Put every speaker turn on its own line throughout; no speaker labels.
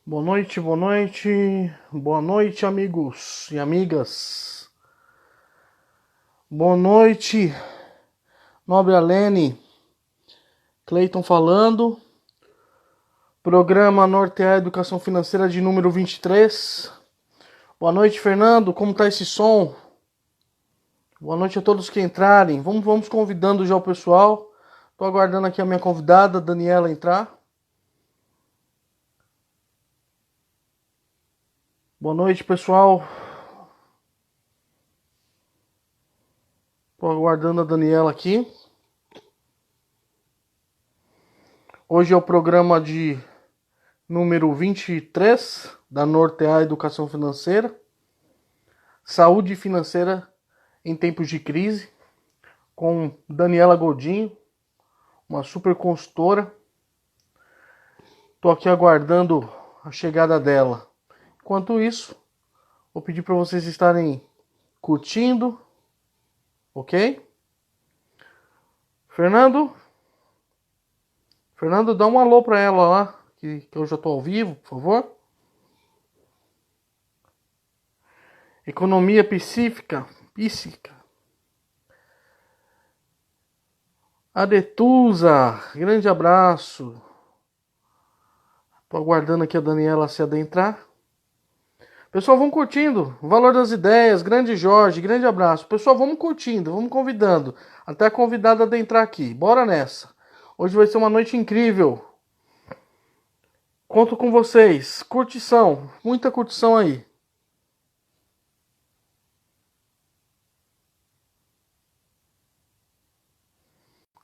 Boa noite, amigos e amigas. Boa noite, nobre Alene, Cleiton falando. Programa Nortear Educação Financeira de número 23. Boa noite, Fernando, como tá esse som? Boa noite a todos que entrarem. Vamos convidando já o pessoal. Tô aguardando aqui a minha convidada, Daniela, entrar. Boa noite, pessoal. Tô aguardando a Daniela aqui. Hoje é o programa de número 23 da Nortear Educação Financeira. Saúde financeira em tempos de crise, com Daniela Godinho, uma super consultora. Tô aqui aguardando a chegada dela. Enquanto isso, vou pedir para vocês estarem curtindo, ok? Fernando, dá um alô para ela lá, que eu já tô ao vivo, por favor. Economia psíquica. Adetusa, grande abraço. Tô aguardando aqui a Daniela se adentrar. Pessoal, vamos curtindo. O Valor das Ideias, grande Jorge, grande abraço. Pessoal, vamos curtindo, vamos convidando. Até a convidada adentrar aqui. Bora nessa. Hoje vai ser uma noite incrível. Conto com vocês. Curtição, muita curtição aí.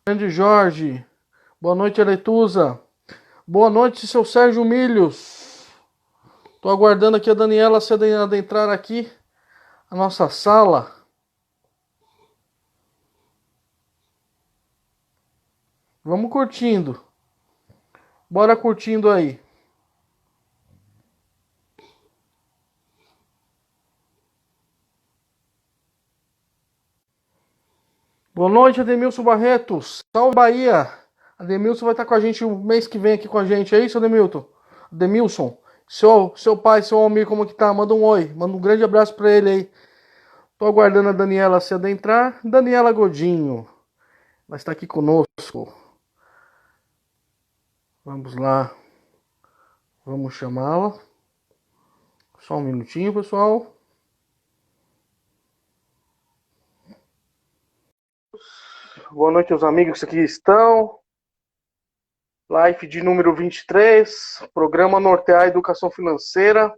Grande Jorge. Boa noite, Aretusa. Boa noite, seu Sérgio Milhos. Tô aguardando aqui a Daniela se adentrar aqui a nossa sala. Vamos curtindo. Bora curtindo aí. Boa noite, Ademilson Barretos. Salve Bahia. Ademilson vai estar com a gente o mês que vem aqui com a gente. É isso, Ademilson. Seu pai, seu Almir, como que tá? Manda um oi. Manda um grande abraço pra ele aí. Tô aguardando a Daniela se adentrar. Daniela Godinho. Ela está aqui conosco. Vamos lá. Vamos chamá-la. Só um minutinho, pessoal. Boa noite aos amigos que aqui estão. Live de número 23. Programa Nortear Educação Financeira.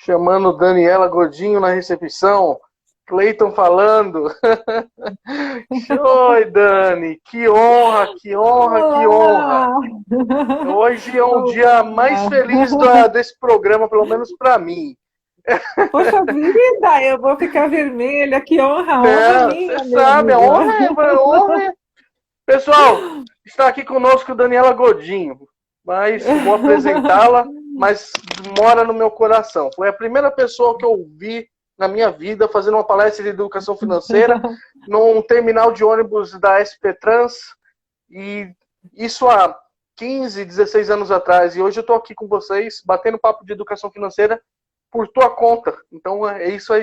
Chamando Daniela Godinho na recepção. Cleiton falando. Oi, Dani. Que honra, que honra, que honra. Hoje é um dia mais feliz desse programa, pelo menos para mim.
Poxa vida, eu vou ficar vermelha, que honra minha,
você
meu
sabe, a
amigo.
honra é... Pessoal, está aqui conosco Daniela Godinho, mas vou apresentá-la, mas mora no meu coração. Foi a primeira pessoa que eu vi na minha vida fazendo uma palestra de educação financeira num terminal de ônibus da SP Trans, e isso há 15, 16 anos atrás, e hoje eu estou aqui com vocês, batendo papo de educação financeira por tua conta. Então, isso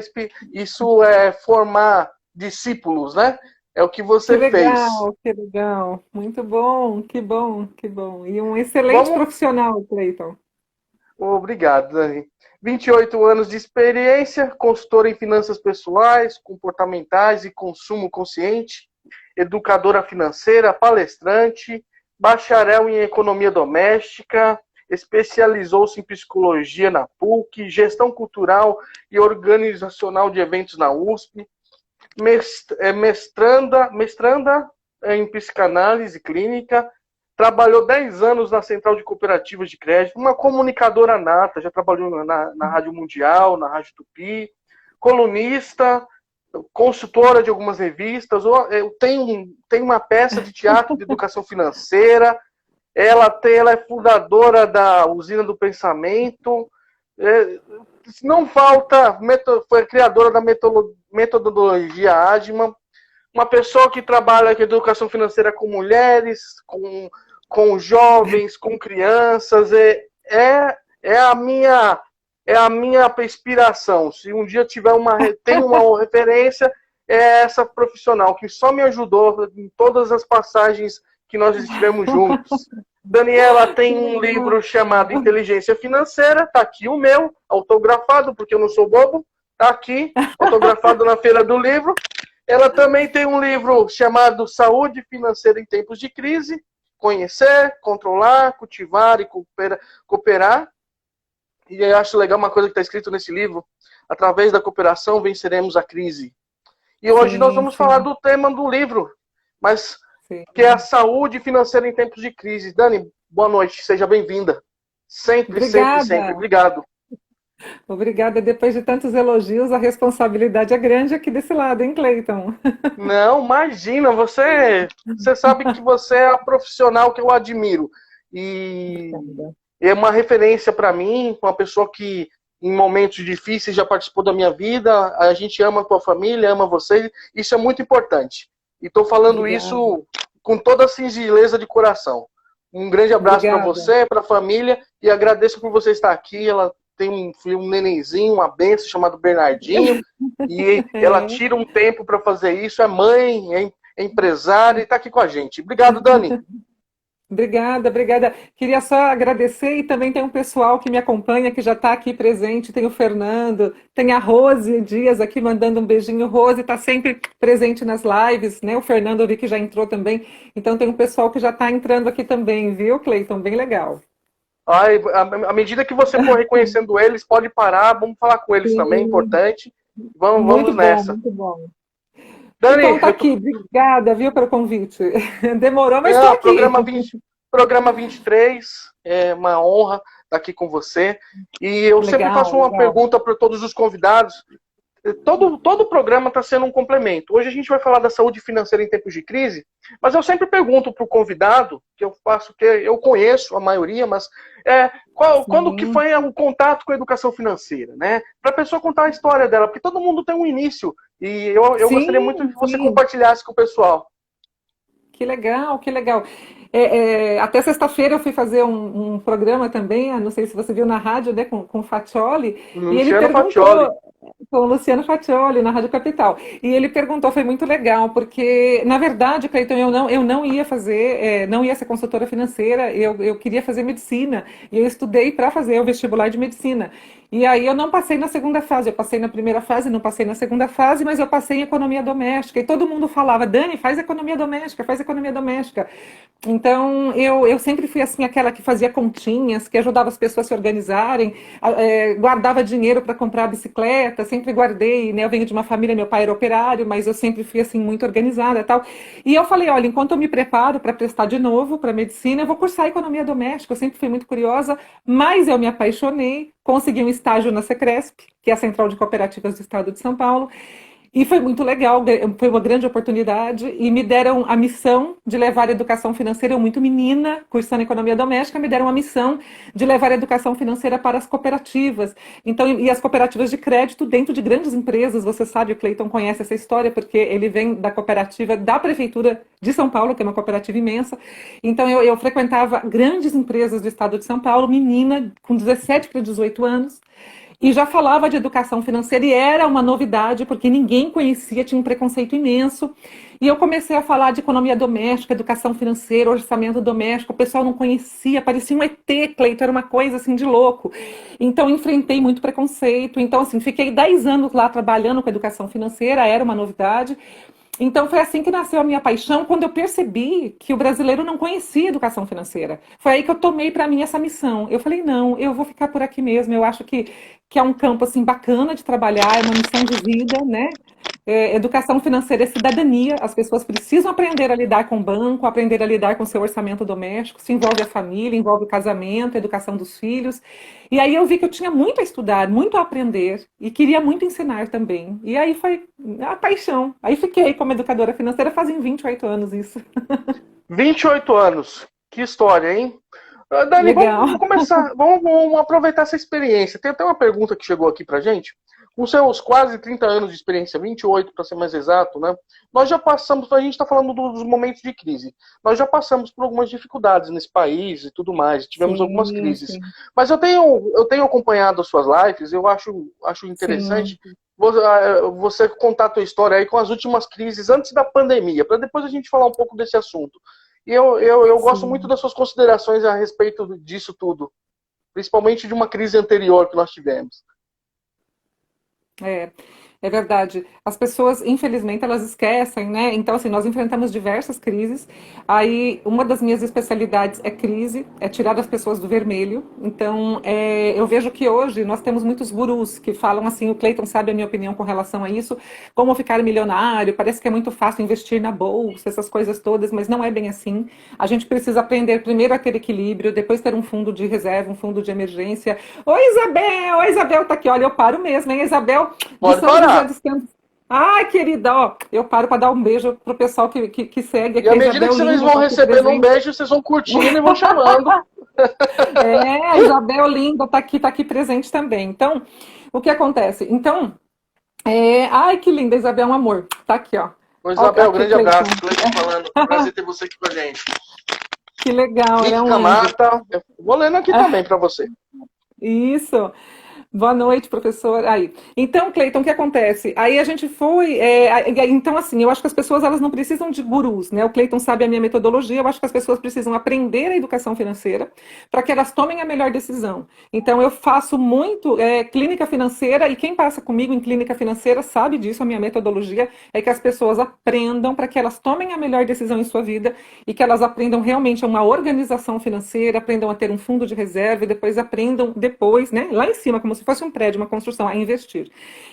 é formar discípulos, né? É o que você fez.
Que legal. Muito bom, que bom, que bom. E um excelente
Vamos...
profissional, Cleiton.
Obrigado, Dani. 28 anos de experiência, consultora em finanças pessoais, comportamentais e consumo consciente, educadora financeira, palestrante, bacharel em economia doméstica, especializou-se em psicologia na PUC, gestão cultural e organizacional de eventos na USP, mestranda em psicanálise clínica, trabalhou 10 anos na Central de Cooperativas de Crédito, uma comunicadora nata, já trabalhou na Rádio Mundial, na Rádio Tupi, colunista, consultora de algumas revistas. Eu tenho uma peça de teatro de educação financeira. Ela é fundadora da Usina do Pensamento. Não falta, foi criadora da metodologia Adman. Uma pessoa que trabalha com educação financeira com mulheres, com jovens, com crianças. é a minha inspiração. Se um dia tem uma referência, é essa profissional que só me ajudou em todas as passagens que nós estivemos juntos. Daniela tem um livro chamado Inteligência Financeira, tá aqui o meu, autografado, porque eu não sou bobo, tá aqui, autografado na Feira do Livro. Ela também tem um livro chamado Saúde Financeira em Tempos de Crise, Conhecer, Controlar, Cultivar e Cooperar. E eu acho legal uma coisa que está escrito nesse livro: através da cooperação venceremos a crise. E hoje nós vamos falar do tema do livro, mas que é a saúde financeira em tempos de crise. Dani, boa noite, seja bem-vinda. Sempre,
Obrigada.
sempre. Obrigado.
Obrigada. Depois de tantos elogios, a responsabilidade é grande aqui desse lado, hein, Cleiton?
Não, imagina, você sabe que você é a profissional que eu admiro. E é uma referência para mim, uma pessoa que em momentos difíceis já participou da minha vida. A gente ama a tua família, ama você, isso é muito importante. E estou falando isso com toda a singeleza de coração. Um grande abraço para você, para a família, e agradeço por você estar aqui. Ela tem um filho, um nenenzinho, uma benção chamado Bernardinho, e ela tira um tempo para fazer isso. É mãe, é empresária e está aqui com a gente. Obrigado, Dani.
Obrigada, obrigada. Queria só agradecer, e também tem um pessoal que me acompanha, que já está aqui presente. Tem o Fernando, tem a Rose Dias aqui mandando um beijinho. Rose está sempre presente nas lives, né? O Fernando eu vi que já entrou também. Então tem um pessoal que já está entrando aqui também, viu, Cleiton? Bem legal.
Ai, à medida que você for reconhecendo eles, pode parar, vamos falar com eles também, importante. Vamos nessa.
Muito bom.
Dani,
então tá aqui, obrigada, viu, pelo convite. Demorou, mas estou aqui.
Programa 23, é uma honra estar aqui com você. E eu sempre faço uma pergunta para todos os convidados. Todo programa está sendo um complemento. Hoje a gente vai falar da saúde financeira em tempos de crise, mas eu sempre pergunto para o convidado, que eu conheço a maioria, mas quando que foi o contato com a educação financeira, né? Para a pessoa contar a história dela, porque todo mundo tem um início, e eu gostaria muito que você compartilhasse com o pessoal.
Que legal, que legal. Até sexta-feira eu fui fazer um programa também, não sei se você viu na rádio, né, com o Fatioli. E ele perguntou, com o Luciano Fatioli, na Rádio Capital. E ele perguntou, foi muito legal, porque, na verdade, Cleiton, eu não ia fazer, não ia ser consultora financeira, eu queria fazer medicina. E eu estudei para fazer o vestibular de medicina. E aí eu não passei na segunda fase, eu passei na primeira fase, não passei na segunda fase, mas eu passei em economia doméstica. E todo mundo falava, Dani, faz economia doméstica, faz economia doméstica. Então, eu sempre fui assim, aquela que fazia continhas, que ajudava as pessoas a se organizarem, guardava dinheiro para comprar bicicleta, sempre guardei, né? Eu venho de uma família, meu pai era operário, mas eu sempre fui assim, muito organizada e tal. E eu falei, olha, enquanto eu me preparo para prestar de novo para medicina, eu vou cursar economia doméstica, eu sempre fui muito curiosa, mas eu me apaixonei, consegui um estágio na Secresp, que é a Central de Cooperativas do Estado de São Paulo, e foi muito legal, foi uma grande oportunidade, e me deram a missão de levar a educação financeira, eu muito menina, cursando economia doméstica, me deram a missão de levar a educação financeira para as cooperativas, então, e as cooperativas de crédito dentro de grandes empresas, você sabe, o Cleiton conhece essa história, porque ele vem da cooperativa da Prefeitura de São Paulo, que é uma cooperativa imensa, então eu frequentava grandes empresas do estado de São Paulo, menina, com 17 para 18 anos, e já falava de educação financeira e era uma novidade, porque ninguém conhecia, tinha um preconceito imenso. E eu comecei a falar de economia doméstica, educação financeira, orçamento doméstico, o pessoal não conhecia, parecia um ET, Cleiton, era uma coisa assim de louco. Então, enfrentei muito preconceito. Então, assim, fiquei 10 anos lá trabalhando com educação financeira, era uma novidade. Então foi assim que nasceu a minha paixão, quando eu percebi que o brasileiro não conhecia educação financeira. Foi aí que eu tomei para mim essa missão. Eu falei, não, eu vou ficar por aqui mesmo, eu acho que é um campo assim bacana de trabalhar, é uma missão de vida, né? Educação financeira é cidadania, as pessoas precisam aprender a lidar com o banco, aprender a lidar com o seu orçamento doméstico, se envolve a família, envolve o casamento, a educação dos filhos. E aí eu vi que eu tinha muito a estudar, muito a aprender e queria muito ensinar também. E aí foi a paixão. Aí fiquei como educadora financeira fazem 28 anos isso.
28 anos, que história, hein? Dani, vamos começar, vamos aproveitar essa experiência. Tem até uma pergunta que chegou aqui pra gente. com seus quase 30 anos de experiência, 28 para ser mais exato, né? Nós já passamos, a gente está falando dos momentos de crise, nós já passamos por algumas dificuldades nesse país e tudo mais, tivemos algumas crises.
Sim.
Mas eu tenho acompanhado as suas lives, eu acho interessante você contar a tua história aí com as últimas crises antes da pandemia, para depois a gente falar um pouco desse assunto. E eu gosto muito das suas considerações a respeito disso tudo, principalmente de uma crise anterior que nós tivemos.
É verdade. As pessoas, infelizmente, elas esquecem, né? Então, assim, nós enfrentamos diversas crises. Aí, uma das minhas especialidades é crise, é tirar as pessoas do vermelho. Então, eu vejo que hoje nós temos muitos gurus que falam assim, o Cleiton sabe a minha opinião com relação a isso, como ficar milionário, parece que é muito fácil investir na bolsa, essas coisas todas, mas não é bem assim. A gente precisa aprender primeiro a ter equilíbrio, depois ter um fundo de reserva, um fundo de emergência. Oi, Isabel! A Isabel tá aqui, olha, eu paro mesmo, hein, Isabel?
Pode parar.
Ai, querida, ó, eu paro para dar um beijo pro pessoal que segue aqui.
E à medida que vocês vão recebendo um beijo, vocês vão curtindo e vão chamando.
A Isabel linda tá aqui presente também. Então, o que acontece? Então, ai, que linda, Isabel, um amor. Tá aqui, ó.
Oi, Isabel, grande abraço. Cleiton falando. Prazer ter você aqui com a gente.
Que legal,
é um Mata. Eu vou lendo aqui também para você.
Isso. Boa noite, professor. Aí. Então, Cleiton, o que acontece? Aí a gente foi. Então, assim, eu acho que as pessoas elas não precisam de gurus, né? O Cleiton sabe a minha metodologia, eu acho que as pessoas precisam aprender a educação financeira para que elas tomem a melhor decisão. Então, eu faço muito clínica financeira, e quem passa comigo em clínica financeira sabe disso, a minha metodologia é que as pessoas aprendam para que elas tomem a melhor decisão em sua vida e que elas aprendam realmente uma organização financeira, aprendam a ter um fundo de reserva e depois aprendam né? Lá em cima, como se fosse um prédio, uma construção, a investir.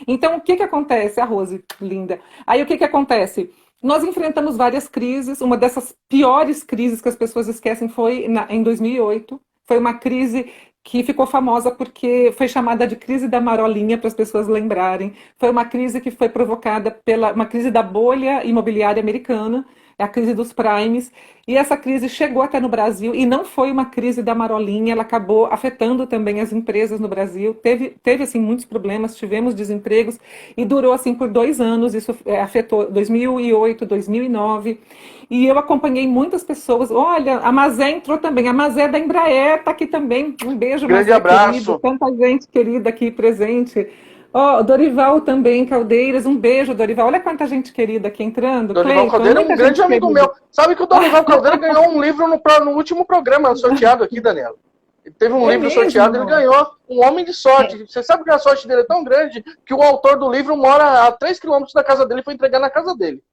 Então, o que acontece? A Rose, linda. Aí, o que acontece? Nós enfrentamos várias crises. Uma dessas piores crises que as pessoas esquecem foi em 2008. Foi uma crise que ficou famosa porque foi chamada de crise da marolinha, para as pessoas lembrarem. Foi uma crise que foi provocada pela uma crise da bolha imobiliária americana, a crise dos primes, e essa crise chegou até no Brasil, e não foi uma crise da marolinha, ela acabou afetando também as empresas no Brasil, teve assim, muitos problemas, tivemos desempregos, e durou assim por 2 anos, isso afetou 2008, 2009, e eu acompanhei muitas pessoas, olha, a Mazé entrou também, a Mazé da Embraer está aqui também, um beijo,
grande
Mazé,
abraço.
Querido, tanta gente querida aqui presente. Ó, Dorival também, Caldeiras, um beijo, Dorival. Olha quanta gente querida aqui entrando.
Dorival Caldeira é um grande amigo meu. Sabe que o Dorival Caldeira ganhou um livro no último programa sorteado aqui, Daniela. Ele teve um livro sorteado, ele ganhou Um Homem de Sorte. Você sabe que a sorte dele é tão grande que o autor do livro mora a 3 quilômetros da casa dele e foi entregar na casa dele.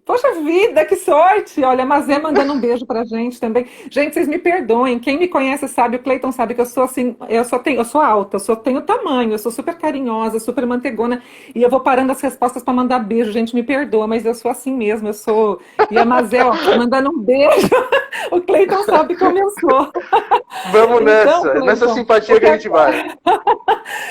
Poxa vida, que sorte! Olha, a Mazé mandando um beijo pra gente também. Gente, vocês me perdoem. Quem me conhece sabe, o Cleiton sabe que eu sou assim, eu sou alta, eu tenho tamanho, eu sou super carinhosa, super mantegona, e eu vou parando as respostas para mandar beijo. Gente, me perdoa, mas eu sou assim mesmo, eu sou. E a Mazé, ó, mandando um beijo. O Cleiton sabe como eu sou.
Vamos nessa simpatia que a gente vai.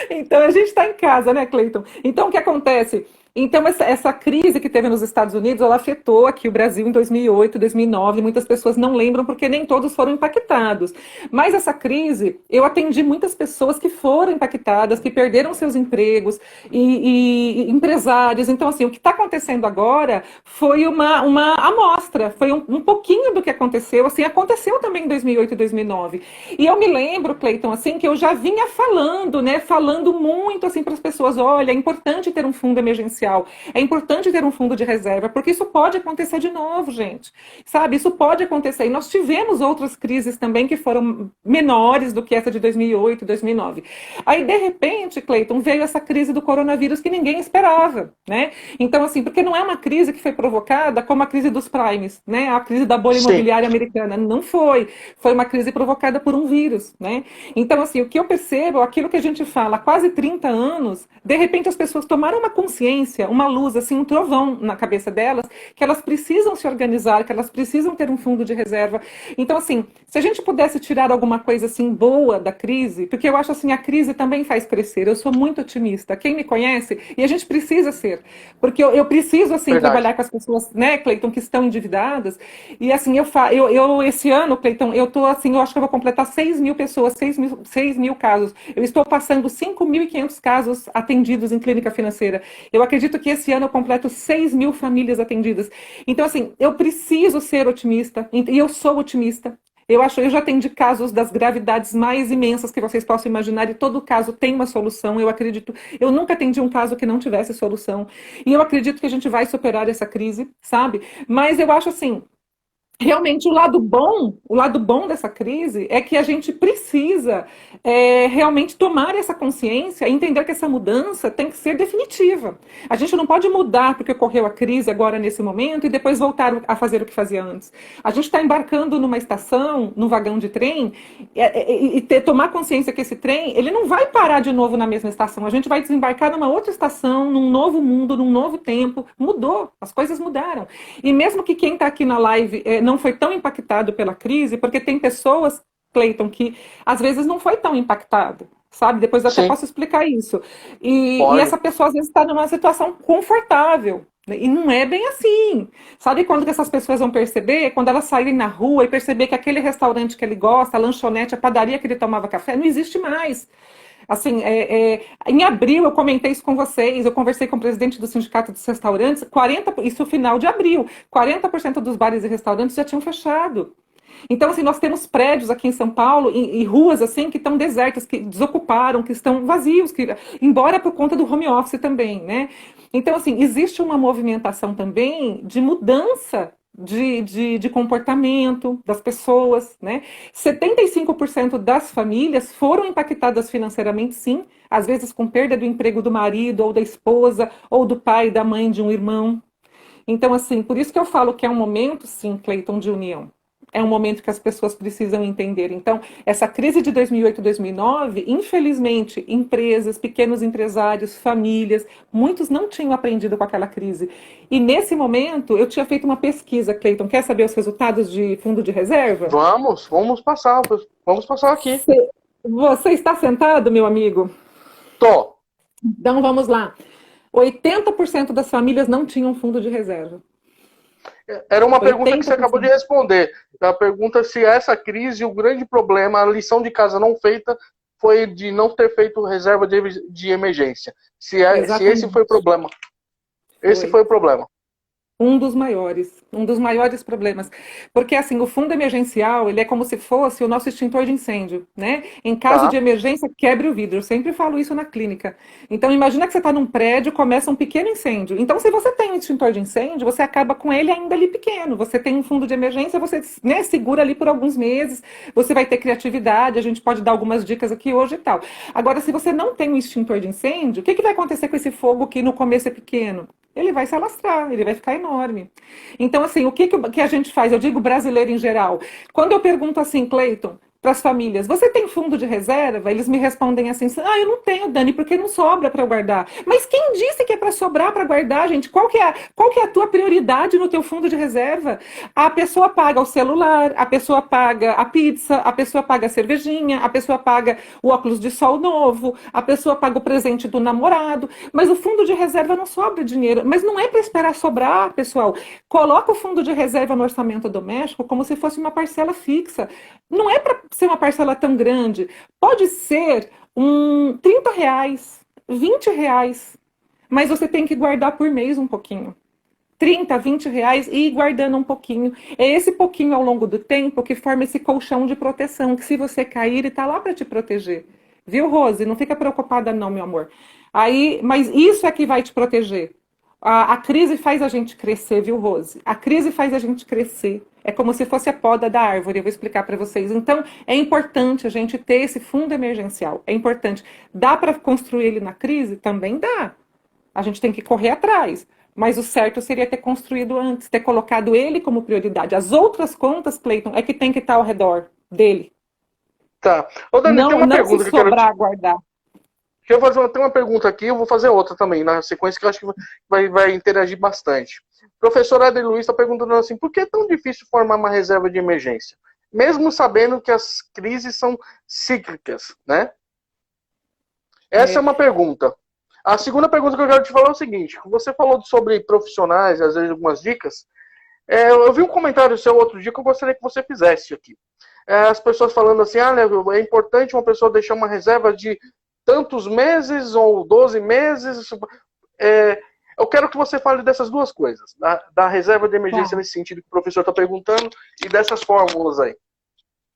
Então a gente está em casa, né, Cleiton? Então o que acontece? Então, essa crise que teve nos Estados Unidos, ela afetou aqui o Brasil em 2008, 2009. Muitas pessoas não lembram porque nem todos foram impactados. Mas essa crise, eu atendi muitas pessoas que foram impactadas, que perderam seus empregos e empresários. Então, assim, o que está acontecendo agora foi uma amostra, foi um pouquinho do que aconteceu. Assim, aconteceu também em 2008 e 2009. E eu me lembro, Cleiton, assim, que eu já vinha falando, né, falando muito assim para as pessoas, olha, é importante ter um fundo emergencial. É importante ter um fundo de reserva, porque isso pode acontecer de novo, gente. Sabe, isso pode acontecer. E nós tivemos outras crises também que foram menores do que essa de 2008, 2009. Aí, de repente, Cleiton, veio essa crise do coronavírus que ninguém esperava, né? Então, assim, porque não é uma crise que foi provocada como a crise dos primes, né? A crise da bolha imobiliária americana. Não foi. Foi uma crise provocada por um vírus, né? Então, assim, o que eu percebo, aquilo que a gente fala há quase 30 anos, de repente as pessoas tomaram uma consciência consciência, uma luz, assim, um trovão na cabeça delas, que elas precisam se organizar, que elas precisam ter um fundo de reserva. Então, assim, se a gente pudesse tirar alguma coisa, assim, boa da crise, porque eu acho, assim, a crise também faz crescer. Eu sou muito otimista. Quem me conhece, e a gente precisa ser, porque eu preciso, assim,
Verdade.
trabalhar com as pessoas, né, Cleiton, que estão endividadas, e, assim, esse ano, Cleiton, eu tô, assim, eu acho que eu vou completar 6 mil pessoas, 6 mil casos. Eu estou passando 5.500 casos atendidos em clínica financeira. Eu acredito que esse ano eu completo 6 mil famílias atendidas. Então, assim, eu preciso ser otimista, e eu sou otimista. Eu já atendi casos das gravidades mais imensas que vocês possam imaginar, e todo caso tem uma solução. Eu acredito, eu nunca atendi um caso que não tivesse solução. E eu acredito que a gente vai superar essa crise, sabe? Mas eu acho assim, realmente o lado bom dessa crise é que a gente precisa realmente tomar essa consciência e entender que essa mudança tem que ser definitiva. A gente não pode mudar porque ocorreu a crise agora nesse momento e depois voltar a fazer o que fazia antes. A gente está embarcando numa estação, num vagão de trem, tomar consciência que esse trem ele não vai parar de novo na mesma estação. A gente vai desembarcar numa outra estação, num novo mundo, num novo tempo. Mudou, as coisas mudaram. E mesmo que quem está aqui na live não foi tão impactado pela crise, porque tem pessoas, Cleiton, que às vezes não foi tão impactado, sabe? Depois eu até posso explicar isso. E essa pessoa às vezes está numa situação confortável. E não é bem assim. Sabe quando que essas pessoas vão perceber? Quando elas saírem na rua e perceber que aquele restaurante que ele gosta, a lanchonete, a padaria que ele tomava café, não existe mais. Assim, em abril, eu comentei isso com vocês, eu conversei com o presidente do Sindicato dos Restaurantes, isso no final de abril, 40% dos bares e restaurantes já tinham fechado. Então, assim, nós temos prédios aqui em São Paulo e ruas, assim, que estão desertas, que desocuparam, que estão vazios, embora por conta do home office também, né? Então, assim, existe uma movimentação também de mudança de comportamento das pessoas, né? 75% das famílias foram impactadas financeiramente, sim, às vezes com perda do emprego do marido, ou da esposa, ou do pai, da mãe, de um irmão. Então, assim, por isso que eu falo que é um momento, sim, Cleiton, de união. É um momento que as pessoas precisam entender. Então, essa crise de 2008 e 2009, infelizmente, empresas, pequenos empresários, famílias, muitos não tinham aprendido com aquela crise. E nesse momento, eu tinha feito uma pesquisa, Cleiton. Quer saber os resultados de fundo de reserva?
Vamos passar aqui.
Você está sentado, meu amigo?
Tô.
Então, vamos lá. 80% das famílias não tinham fundo de reserva.
Era uma pergunta que você acabou de responder. A pergunta se essa crise, o grande problema, a lição de casa não feita, foi de não ter feito reserva de emergência. Se esse foi o problema. Esse foi o problema.
Um dos maiores problemas. Porque, assim, o fundo emergencial, ele é como se fosse o nosso extintor de incêndio, né? Em caso de emergência, quebre o vidro. Eu sempre falo isso na clínica. Então, imagina que você está num prédio, começa um pequeno incêndio. Então, se você tem um extintor de incêndio, você acaba com ele ainda ali pequeno. Você tem um fundo de emergência, você, né, segura ali por alguns meses, você vai ter criatividade, a gente pode dar algumas dicas aqui hoje e tal. Agora, se você não tem um extintor de incêndio, o que vai acontecer com esse fogo que no começo é pequeno? Ele vai se alastrar, ele vai ficar enorme. Então, assim, o que a gente faz? Eu digo brasileiro em geral. Quando eu pergunto assim, Cleiton, para as famílias, você tem fundo de reserva? Eles me respondem assim, eu não tenho, Dani, porque não sobra para eu guardar. Mas quem disse que é para sobrar para guardar, gente? Qual que é a tua prioridade no teu fundo de reserva? A pessoa paga o celular, a pessoa paga a pizza, a pessoa paga a cervejinha, a pessoa paga o óculos de sol novo, a pessoa paga o presente do namorado, mas o fundo de reserva não sobra dinheiro. Mas não é para esperar sobrar, pessoal. Coloca o fundo de reserva no orçamento doméstico como se fosse uma parcela fixa. Não é para ser uma parcela tão grande. Pode ser R$ 30, R$ 20, mas você tem que guardar por mês um pouquinho. R$ 30, R$ 20 e ir guardando um pouquinho. É esse pouquinho ao longo do tempo que forma esse colchão de proteção, que se você cair, ele está lá para te proteger. Viu, Rose? Não fica preocupada não, meu amor. Mas isso é que vai te proteger. A crise faz a gente crescer, viu, Rose? A crise faz a gente crescer. É como se fosse a poda da árvore, eu vou explicar para vocês. Então, é importante a gente ter esse fundo emergencial. É importante. Dá para construir ele na crise? Também dá. A gente tem que correr atrás. Mas o certo seria ter construído antes, ter colocado ele como prioridade. As outras contas, Cleiton, é que tem que estar ao redor dele.
Tá. Ô, Dani, tem uma pergunta
que eu quero guardar.
Deixa eu fazer tem uma pergunta aqui, eu vou fazer outra também, na sequência, que eu acho que vai interagir bastante. O professor Eder Luiz está perguntando assim, por que é tão difícil formar uma reserva de emergência? Mesmo sabendo que as crises são cíclicas, né? Essa é uma pergunta. A segunda pergunta que eu quero te falar é o seguinte, você falou sobre profissionais, às vezes algumas dicas, eu vi um comentário seu outro dia que eu gostaria que você fizesse aqui. As pessoas falando assim, é importante uma pessoa deixar uma reserva de tantos meses ou 12 meses. Eu quero que você fale dessas duas coisas, da reserva de emergência nesse sentido que o professor está perguntando e dessas fórmulas aí.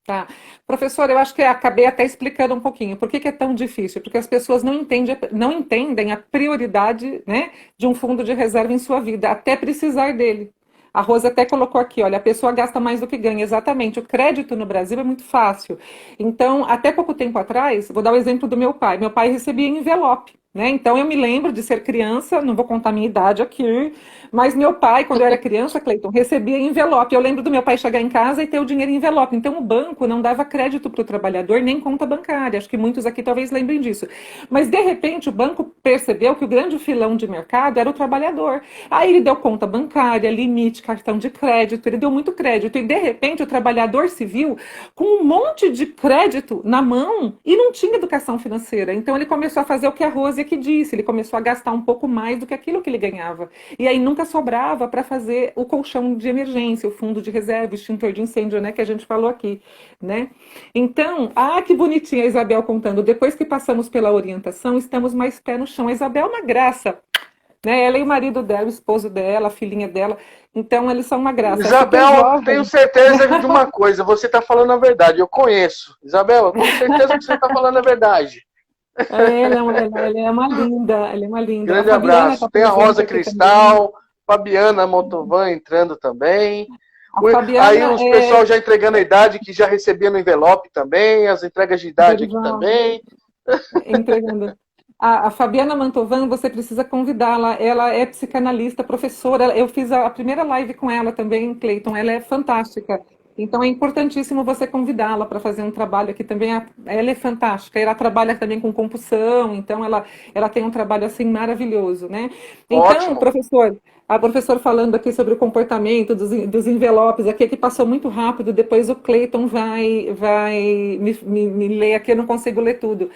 Tá. Professor, eu acho que acabei até explicando um pouquinho. Por que é tão difícil? Porque as pessoas não entendem a prioridade, né, de um fundo de reserva em sua vida, até precisar dele. A Rosa até colocou aqui, olha, a pessoa gasta mais do que ganha. Exatamente. O crédito no Brasil é muito fácil. Então, até pouco tempo atrás, vou dar o exemplo do meu pai. Meu pai recebia envelope, né? Então, eu me lembro de ser criança, não vou contar minha idade aqui, mas meu pai, quando eu era criança, Cleiton, recebia envelope. Eu lembro do meu pai chegar em casa e ter o dinheiro em envelope. Então, o banco não dava crédito para o trabalhador, nem conta bancária. Acho que muitos aqui talvez lembrem disso. Mas, de repente, o banco percebeu que o grande filão de mercado era o trabalhador. Aí ele deu conta bancária, limite, cartão de crédito, ele deu muito crédito. E, de repente, o trabalhador se viu com um monte de crédito na mão e não tinha educação financeira. Então, ele começou a fazer o que a Rose aqui disse. Ele começou a gastar um pouco mais do que aquilo que ele ganhava. E aí nunca sobrava para fazer o colchão de emergência, o fundo de reserva, o extintor de incêndio, né, que a gente falou aqui, né? Então, que bonitinha a Isabel contando. Depois que passamos pela orientação, estamos mais pé no chão. A Isabel é uma graça, né? Ela e o marido dela, o esposo dela, a filhinha dela. Então, eles são uma graça.
Isabel, tenho certeza de uma coisa, você está falando a verdade, eu conheço. Isabel, eu tenho certeza que você está falando a verdade.
Ela é uma linda, ela é uma linda.
Grande abraço. Tem a Rosa Cristal, Fabiana Motovan entrando também. Aí os pessoal já entregando a idade, que já recebia no envelope também, as entregas de idade aqui também.
Entregando. A Fabiana Mantovan, você precisa convidá-la. Ela é psicanalista, professora. Eu fiz a primeira live com ela também, Cleiton. Ela é fantástica. Então é importantíssimo você convidá-la para fazer um trabalho aqui também. Ela é fantástica. Ela trabalha também com compulsão, então ela tem um trabalho assim maravilhoso, né? Então,
ótimo.
Professor, a professora falando aqui sobre o comportamento dos envelopes, aqui que passou muito rápido, depois o Cleiton vai me ler aqui, eu não consigo ler tudo.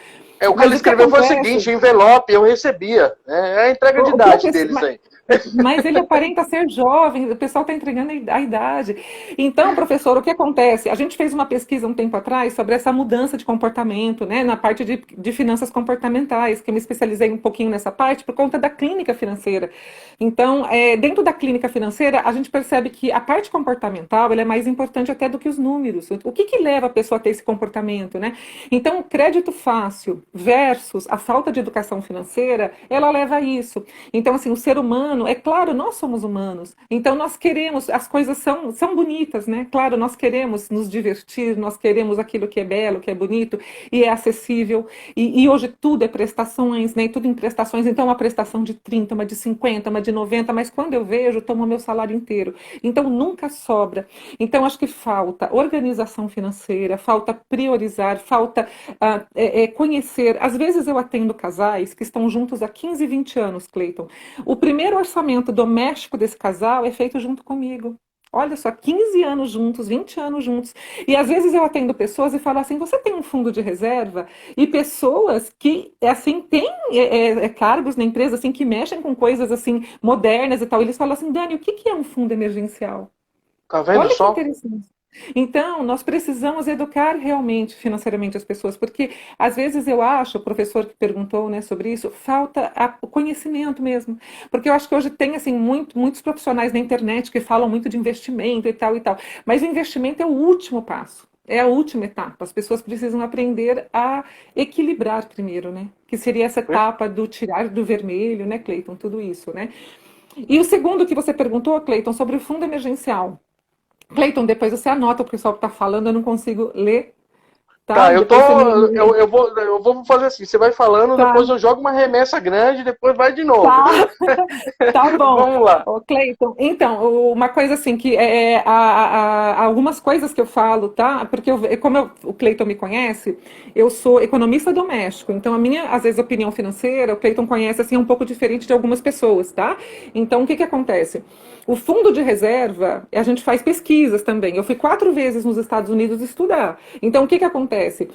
O que ele escreveu foi o seguinte, envelope, eu recebia. É a entrega de idade deles aí.
Mas ele aparenta ser jovem, o pessoal está entregando a idade. Então, professor, o que acontece? A gente fez uma pesquisa um tempo atrás sobre essa mudança de comportamento, né, na parte de finanças comportamentais, que eu me especializei um pouquinho nessa parte por conta da clínica financeira. Então, dentro da clínica financeira, a gente percebe que a parte comportamental ela é mais importante até do que os números. O que leva a pessoa a ter esse comportamento, né? Então, o crédito fácil versus a falta de educação financeira, ela leva a isso. Então, assim, o ser humano, é claro, nós somos humanos, então nós queremos, as coisas são bonitas, né? Claro, nós queremos nos divertir, nós queremos aquilo que é belo, que é bonito e é acessível, e hoje tudo é prestações, né? Tudo em prestações, então uma prestação de 30, uma de 50, uma de 90, mas quando eu vejo, tomo meu salário inteiro. Então nunca sobra. Então acho que falta organização financeira, falta priorizar, falta conhecer. Às vezes eu atendo casais que estão juntos há 15, 20 anos, Cleiton. O primeiro orçamento doméstico desse casal é feito junto comigo. Olha só, 15 anos juntos, 20 anos juntos. E às vezes eu atendo pessoas e falo assim, você tem um fundo de reserva? E pessoas que, assim, têm cargos na empresa, assim, que mexem com coisas, assim, modernas e tal. Eles falam assim, Dani, o que é um fundo emergencial?
Tá vendo
Olha
só?
que interessante. Então, nós precisamos educar realmente financeiramente as pessoas, porque às vezes eu acho, o professor que perguntou, né, sobre isso, falta o conhecimento mesmo. Porque eu acho que hoje tem assim muitos profissionais na internet que falam muito de investimento e tal, mas o investimento é o último passo. É a última etapa. As pessoas precisam aprender a equilibrar primeiro, né? Que seria essa etapa do tirar do vermelho, né, Cleiton? Tudo isso, né? E o segundo que você perguntou, Cleiton, sobre o fundo emergencial. Cleiton, depois você anota o que o pessoal está falando, eu não consigo ler. tá?
Tá,
Depois você me...
eu vou fazer assim, você vai falando,
Tá,
depois eu jogo uma remessa grande, depois vai de novo.
tá. Tá bom.
Vamos lá.
Ô, Cleiton, então, uma coisa assim, que algumas coisas que eu falo, tá? Porque o Cleiton me conhece, eu sou economista doméstico, então a minha, às vezes, opinião financeira, o Cleiton conhece, assim, um pouco diferente de algumas pessoas, tá? Então, o que que acontece? O fundo de reserva, a gente faz pesquisas também. Eu fui 4 vezes nos Estados Unidos estudar. Então, o que que acontece?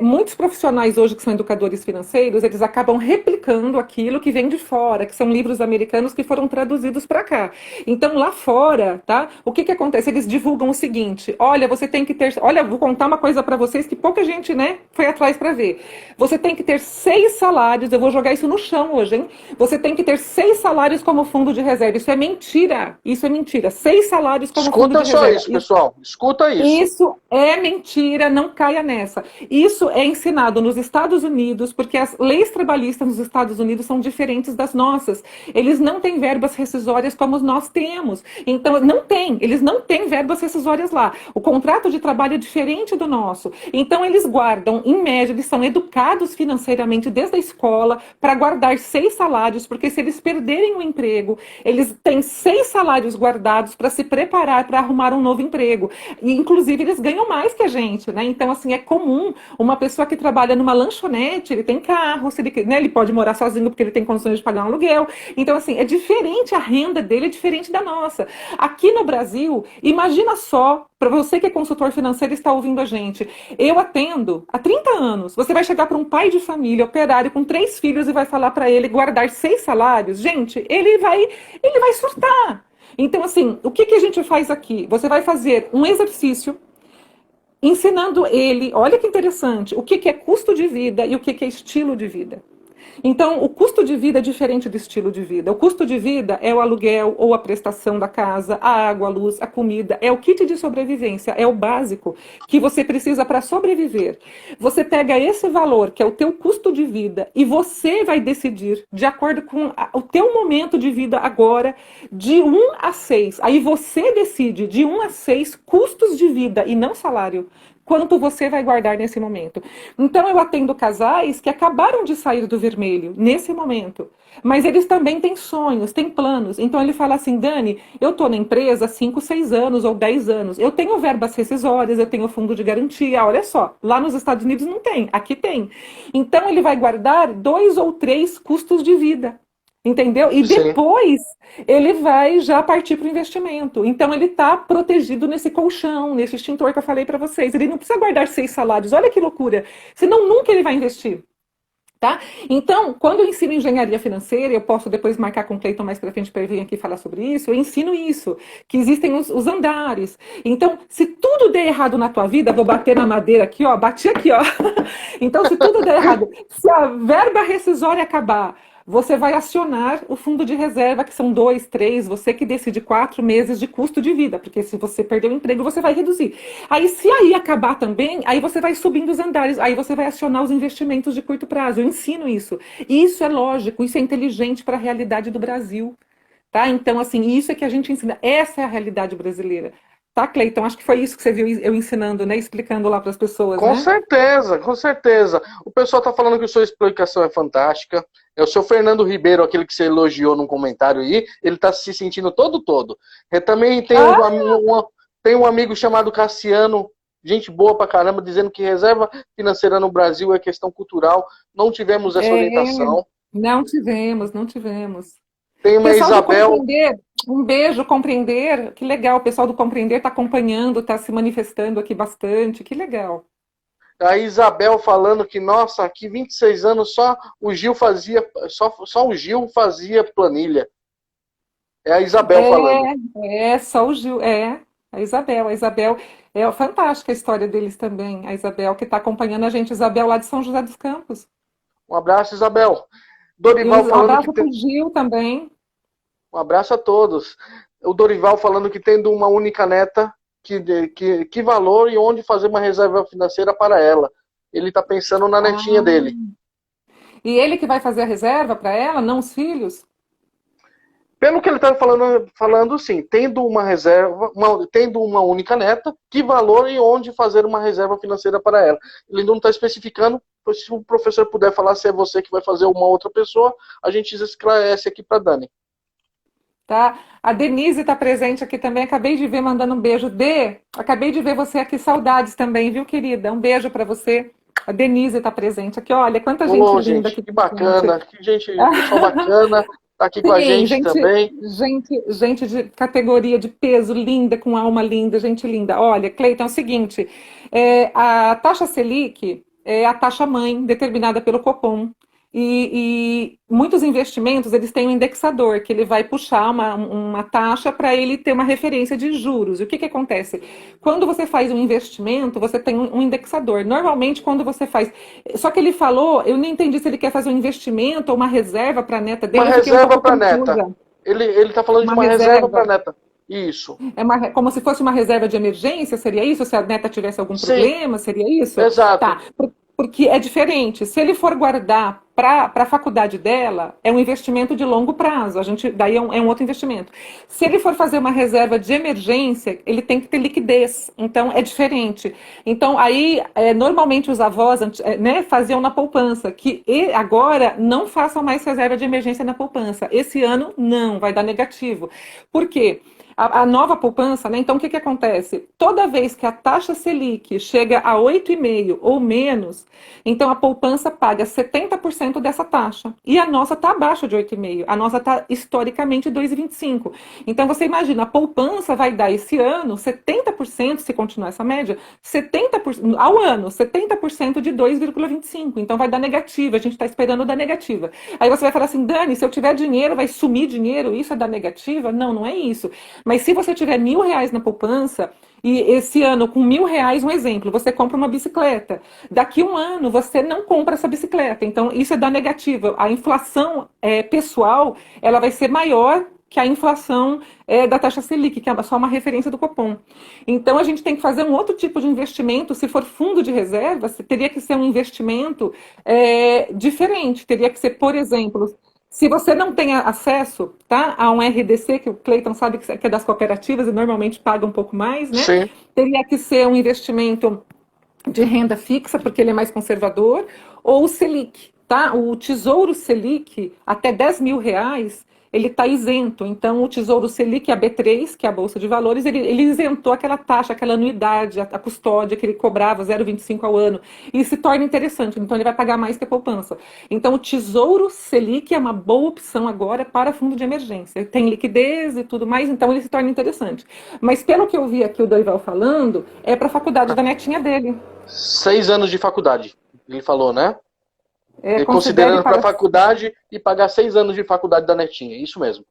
Muitos profissionais hoje que são educadores financeiros, eles acabam replicando aquilo que vem de fora, que são livros americanos que foram traduzidos para cá. Então, lá fora, tá? O que que acontece? Eles divulgam o seguinte: olha, você tem que ter. Olha, vou contar uma coisa para vocês que pouca gente, né, foi atrás para ver. Você tem que ter 6 salários. Eu vou jogar isso no chão hoje, hein? Você tem que ter 6 salários como fundo de reserva. Isso é mentira. Isso é mentira. 6 salários como fundo
Escuta
de
só
reserva.
isso, pessoal. Escuta isso.
Isso é mentira, não caia nessa. Isso é ensinado nos Estados Unidos, porque as leis trabalhistas nos Estados Unidos são diferentes das nossas. Eles não têm verbas rescisórias como nós temos. Então, não tem, eles não têm verbas rescisórias lá. O contrato de trabalho é diferente do nosso. Então, eles guardam, em média, eles são educados financeiramente desde a escola para guardar 6 salários, porque se eles perderem o emprego, eles têm 6 salários guardados para se preparar para arrumar um novo emprego. E, inclusive, eles ganham mais que a gente, né? Então, assim, é comum uma pessoa que trabalha numa lanchonete, ele tem carro, se ele, né, ele pode morar sozinho porque ele tem condições de pagar um aluguel. Então, assim, é diferente, a renda dele é diferente da nossa. Aqui no Brasil, imagina só, para você que é consultor financeiro e está ouvindo a gente, eu atendo há 30 anos. Você vai chegar para um pai de família, operário, com 3 filhos e vai falar para ele guardar 6 salários? Gente, ele vai surtar. Então, assim, o que que a gente faz aqui? Você vai fazer um exercício ensinando ele, olha que interessante, o que que é custo de vida e o que que é estilo de vida. Então, o custo de vida é diferente do estilo de vida. O custo de vida é o aluguel ou a prestação da casa, a água, a luz, a comida, é o kit de sobrevivência, é o básico que você precisa para sobreviver. Você pega esse valor, que é o teu custo de vida, e você vai decidir, de acordo com o teu momento de vida agora, de 1 a 6. Aí você decide de 1 a 6 custos de vida e não salário. Quanto você vai guardar nesse momento. Então, eu atendo casais que acabaram de sair do vermelho, nesse momento. Mas eles também têm sonhos, têm planos. Então, ele fala assim: Dani, eu estou na empresa há 5, 6 anos ou 10 anos. Eu tenho verbas rescisórias, eu tenho fundo de garantia. Olha só, lá nos Estados Unidos não tem, aqui tem. Então, ele vai guardar 2 ou 3 custos de vida. Entendeu? E
Sim.
depois ele vai já partir para o investimento. Então ele está protegido nesse colchão, nesse extintor que eu falei para vocês. Ele não precisa guardar 6 salários. Olha que loucura. Senão nunca ele vai investir. Tá? Então, quando eu ensino engenharia financeira, eu posso depois marcar com o Cleiton mais para frente para ele vir aqui falar sobre isso, eu ensino isso, que existem os andares. Então, se tudo der errado na tua vida, vou bater na madeira aqui, ó, bati aqui, ó. Então, se tudo der errado, se a verba rescisória acabar, você vai acionar o fundo de reserva, que são 2, 3, você que decide 4 meses de custo de vida, porque se você perder o emprego, você vai reduzir. Aí, se aí acabar também, aí você vai subindo os andares, aí você vai acionar os investimentos de curto prazo. Eu ensino isso. E isso é lógico, isso é inteligente para a realidade do Brasil. Tá? Então, assim, isso é que a gente ensina. Essa é a realidade brasileira. Tá, Cleiton? Acho que foi isso que você viu eu ensinando, né? Explicando lá para as pessoas,
Com
né?
certeza, com certeza. O pessoal está falando que a sua explicação é fantástica. É o seu Fernando Ribeiro, aquele que você elogiou num comentário aí, ele está se sentindo todo. Eu também tenho
Ah,
tenho um amigo chamado Cassiano, gente boa pra caramba, dizendo que reserva financeira no Brasil é questão cultural. Não tivemos essa
é,
orientação.
não tivemos, não tivemos.
Tem uma
Pessoal do
Isabel,
Compreender, um beijo, Compreender, que legal, o pessoal do Compreender está acompanhando, está se manifestando aqui bastante, que legal.
a Isabel falando que, nossa, aqui 26 anos só o Gil fazia, só o Gil fazia planilha. É a Isabel falando.
Só o Gil, a Isabel, é fantástica a história deles também, a Isabel que está acompanhando a gente, Isabel lá de São José dos Campos.
Um abraço, Isabel.
E
Dorival
um
falando que
abraço para
tem.
o Gil também.
Um abraço a todos. O Dorival falando que tendo uma única neta, que valor e onde fazer uma reserva financeira para ela. Ele está pensando na netinha
Ah,
dele.
e ele que vai fazer a reserva para ela, não os filhos?
Pelo que ele está falando, sim, tendo uma reserva, tendo uma única neta, que valor e onde fazer uma reserva financeira para ela. Ele não está especificando, se o professor puder falar se é você que vai fazer uma outra pessoa, a gente esclarece aqui para Dani.
Tá? A Denise está presente aqui também, acabei de ver, mandando um beijo. Dê, acabei de ver você aqui, saudades também, viu, querida? Um beijo para você. A Denise está presente aqui, olha, quanta gente linda
Gente,
aqui.
que bacana, que gente, pessoal bacana, tá aqui com a
Sim,
gente também.
gente de categoria de peso linda, com alma linda, gente linda. Olha, Cleiton, é o seguinte, a taxa Selic é a taxa mãe determinada pelo Copom. E muitos investimentos, eles têm um indexador, que ele vai puxar uma taxa para ele ter uma referência de juros. E o que acontece? Quando você faz um investimento, você tem um indexador. Normalmente, quando você faz... Só que ele falou, eu não entendi se ele quer fazer um investimento ou uma reserva para a neta dele.
Uma
Eu fiquei um
reserva
pouco
para a neta.
confusa.
Ele está falando de uma reserva para a neta. Isso.
Como se fosse uma reserva de emergência, seria isso? Se a neta tivesse algum
Sim,
problema, seria isso?
exato.
Tá. Porque é diferente. Se ele for guardar para a faculdade dela, é um investimento de longo prazo. Daí é um outro investimento. Se ele for fazer uma reserva de emergência, ele tem que ter liquidez. Então, é diferente. Então, aí, normalmente os avós né, faziam na poupança, que agora não façam mais reserva de emergência na poupança. Esse ano, não, vai dar negativo. Por quê? A nova poupança, né? Então, o que acontece? Toda vez que a taxa Selic chega a 8,5% ou menos, então a poupança paga 70% dessa taxa. E a nossa está abaixo de 8,5%. A nossa está historicamente 2,25%. Então, você imagina, a poupança vai dar esse ano 70%, se continuar essa média, 70% ao ano, 70% de 2,25%. Então, vai dar negativa. A gente está esperando dar negativa. Aí você vai falar assim, Dani, se eu tiver dinheiro, vai sumir dinheiro? Isso é dar negativa? Não, não é isso. Mas se você tiver R$ 1.000 na poupança, e esse ano com R$ 1.000, um exemplo, você compra uma bicicleta. Daqui um ano você não compra essa bicicleta. Então isso é dar negativa. A inflação pessoal, ela vai ser maior que a inflação da taxa Selic, que é só uma referência do Copom. Então a gente tem que fazer um outro tipo de investimento. Se for fundo de reserva, teria que ser um investimento diferente. Teria que ser, por exemplo, se você não tem acesso, tá, a um RDC, que o Cleiton sabe que é das cooperativas e normalmente paga um pouco mais, né?
Sim.
Teria que ser um investimento de renda fixa, porque ele é mais conservador, ou o Selic, tá? O Tesouro Selic, até R$ 10.000, ele está isento. Então, o Tesouro Selic, a B3, que é a Bolsa de Valores, ele isentou aquela taxa, aquela anuidade, a custódia que ele cobrava 0,25 ao ano, e se torna interessante. Então, ele vai pagar mais que a poupança. Então, o Tesouro Selic é uma boa opção agora para fundo de emergência. Tem liquidez e tudo mais, então ele se torna interessante. Mas, pelo que eu vi aqui o Dorival falando, é para a faculdade da netinha dele.
6 anos de faculdade, ele falou, né?
Considerando
para a faculdade e pagar 6 anos de faculdade da netinha, isso mesmo.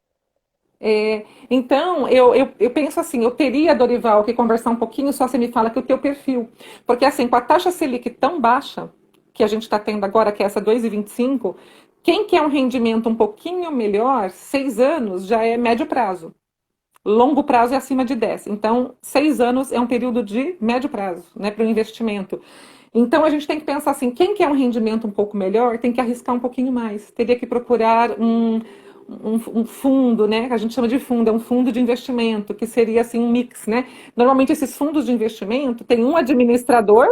Então, eu penso assim, eu teria, Dorival, que conversar um pouquinho, só você me fala que o teu perfil. Porque assim, com a taxa Selic tão baixa, que a gente está tendo agora, que é essa 2,25, quem quer um rendimento um pouquinho melhor, 6 anos já é médio prazo. Longo prazo é acima de 10. Então, 6 anos é um período de médio prazo, né, para o investimento. Então, a gente tem que pensar assim, quem quer um rendimento um pouco melhor, tem que arriscar um pouquinho mais. Teria que procurar um fundo, né, que a gente chama de fundo, é um fundo de investimento, que seria assim um mix, né? Normalmente, esses fundos de investimento têm um administrador,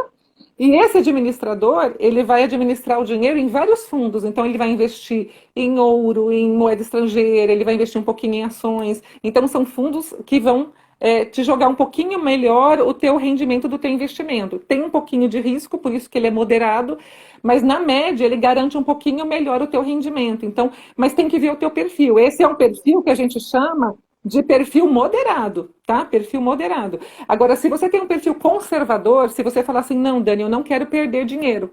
e esse administrador, ele vai administrar o dinheiro em vários fundos. Então, ele vai investir em ouro, em moeda estrangeira, ele vai investir um pouquinho em ações. Então, são fundos que vão te jogar um pouquinho melhor o teu rendimento do teu investimento. Tem um pouquinho de risco, por isso que ele é moderado, mas na média ele garante um pouquinho melhor o teu rendimento. Então, mas tem que ver o teu perfil. Esse é um perfil que a gente chama de perfil moderado, tá? Perfil moderado. Agora, se você tem um perfil conservador, se você falar assim, não, Dani, eu não quero perder dinheiro,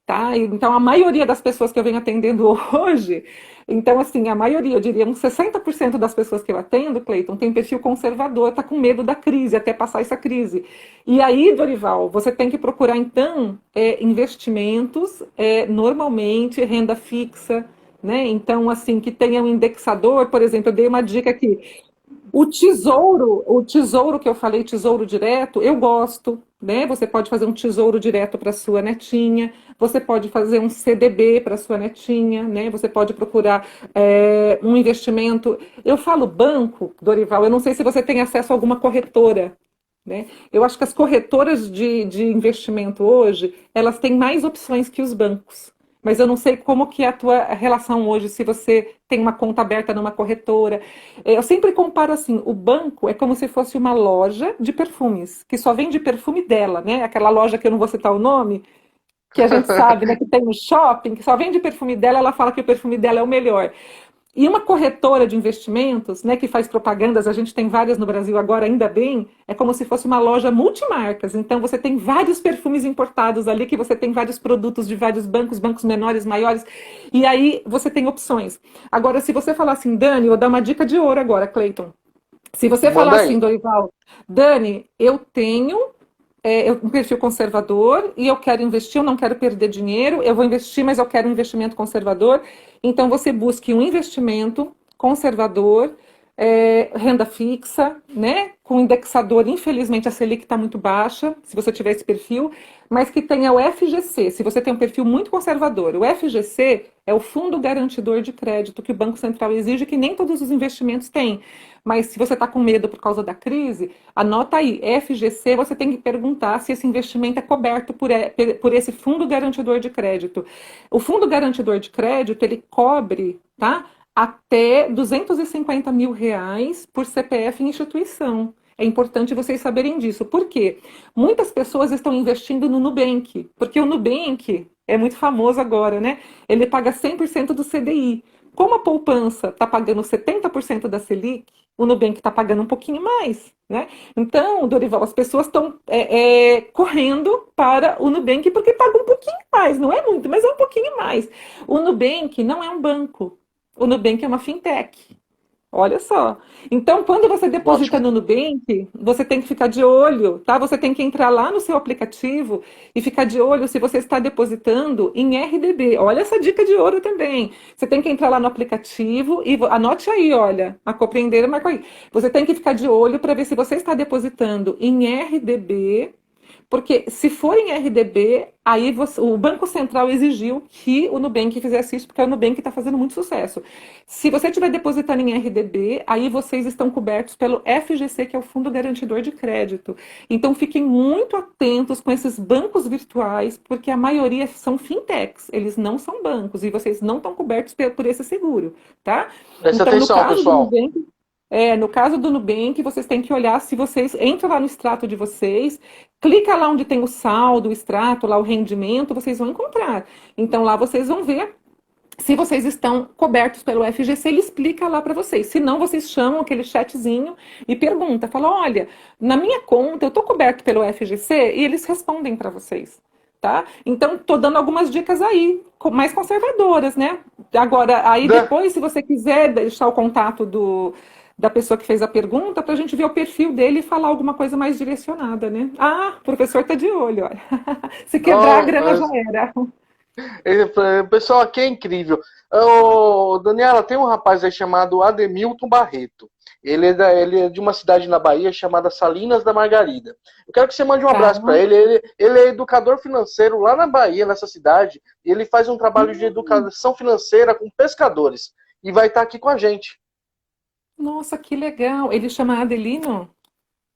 tá? Então, a maioria das pessoas que eu venho atendendo hoje, então, assim, a maioria, eu diria, uns 60% das pessoas que eu atendo, Cleiton, tem perfil conservador, tá com medo da crise, até passar essa crise. E aí, Dorival, você tem que procurar, então, investimentos, normalmente, renda fixa, né? Então, assim, que tenha um indexador, por exemplo, eu dei uma dica aqui, O tesouro que eu falei, tesouro direto, eu gosto, né? Você pode fazer um tesouro direto para sua netinha, você pode fazer um CDB para sua netinha, né? Você pode procurar um investimento. Eu falo banco, Dorival, eu não sei se você tem acesso a alguma corretora, né? Eu acho que as corretoras de investimento hoje, elas têm mais opções que os bancos. Mas eu não sei como que é a tua relação hoje, se você tem uma conta aberta numa corretora. Eu sempre comparo assim, o banco é como se fosse uma loja de perfumes, que só vende perfume dela, né? Aquela loja que eu não vou citar o nome, que a gente sabe, né, que tem no shopping, que só vende perfume dela, ela fala que o perfume dela é o melhor. E uma corretora de investimentos, né, que faz propagandas, a gente tem várias no Brasil agora, ainda bem, é como se fosse uma loja multimarcas. Então você tem vários perfumes importados ali, que você tem vários produtos de vários bancos, bancos menores, maiores, e aí você tem opções. Agora, se você falar assim, Dani, eu vou dar uma dica de ouro agora, Cleiton. Se você falar
Manda
assim,
aí.
Dorival, Dani, eu tenho um perfil conservador e eu quero investir, eu não quero perder dinheiro, eu vou investir, mas eu quero um investimento conservador. Então você busque um investimento conservador, renda fixa, né? Com indexador, infelizmente a Selic está muito baixa, se você tiver esse perfil, mas que tenha o FGC, se você tem um perfil muito conservador. O FGC é o Fundo Garantidor de Crédito que o Banco Central exige, que nem todos os investimentos têm. Mas se você está com medo por causa da crise, anota aí, FGC, você tem que perguntar se esse investimento é coberto por esse Fundo Garantidor de Crédito. O Fundo Garantidor de Crédito, ele cobre, tá? Até R$ 250 mil por CPF e instituição. É importante vocês saberem disso. Por quê? Muitas pessoas estão investindo no Nubank, porque o Nubank é muito famoso agora, né? Ele paga 100% do CDI. Como a poupança está pagando 70% da Selic, o Nubank está pagando um pouquinho mais, né? Então, Dorival, as pessoas estão correndo para o Nubank porque paga um pouquinho mais, não é muito, mas é um pouquinho mais. O Nubank não é um banco, o Nubank é uma fintech. Olha só. Então, quando você deposita
Ótimo.
no Nubank, você tem que ficar de olho, tá? Você tem que entrar lá no seu aplicativo e ficar de olho se você está depositando em RDB. Olha essa dica de ouro também. Você tem que entrar lá no aplicativo e anote aí, olha, a compreender, marca aí. Você tem que ficar de olho para ver se você está depositando em RDB. Porque se for em RDB, aí o Banco Central exigiu que o Nubank fizesse isso, porque o Nubank está fazendo muito sucesso. Se você estiver depositando em RDB, aí vocês estão cobertos pelo FGC, que é o Fundo Garantidor de Crédito. Então fiquem muito atentos com esses bancos virtuais, porque a maioria são fintechs, eles não são bancos, e vocês não estão cobertos por esse seguro, tá?
Presta
Então, no
atenção,
caso do
pessoal.
Nubank, no caso do Nubank, vocês têm que olhar se vocês entram lá no extrato de vocês, clica lá onde tem o saldo, o extrato, lá o rendimento, vocês vão encontrar. Então lá vocês vão ver se vocês estão cobertos pelo FGC, ele explica lá para vocês. Se não, vocês chamam aquele chatzinho e pergunta, fala, olha, na minha conta eu estou coberto pelo FGC e eles respondem para vocês. Tá? Então, estou dando algumas dicas aí, mais conservadoras, né? Agora, aí
Dan,
depois, se você quiser deixar o contato da pessoa que fez a pergunta, para a gente ver o perfil dele e falar alguma coisa mais direcionada, né? Ah, o professor está de olho, olha. Se quebrar a
ó,
grana já era.
o pessoal aqui é incrível. Ô, Daniela, tem um rapaz aí chamado Ademilton Barreto. Ele é de uma cidade na Bahia chamada Salinas da Margarida. Eu quero que você mande um
Tá.
abraço para ele. Ele é educador financeiro lá na Bahia, nessa cidade. E ele faz um trabalho de educação financeira com pescadores. E vai estar aqui com a gente.
Nossa, que legal. Ele chama Adelino?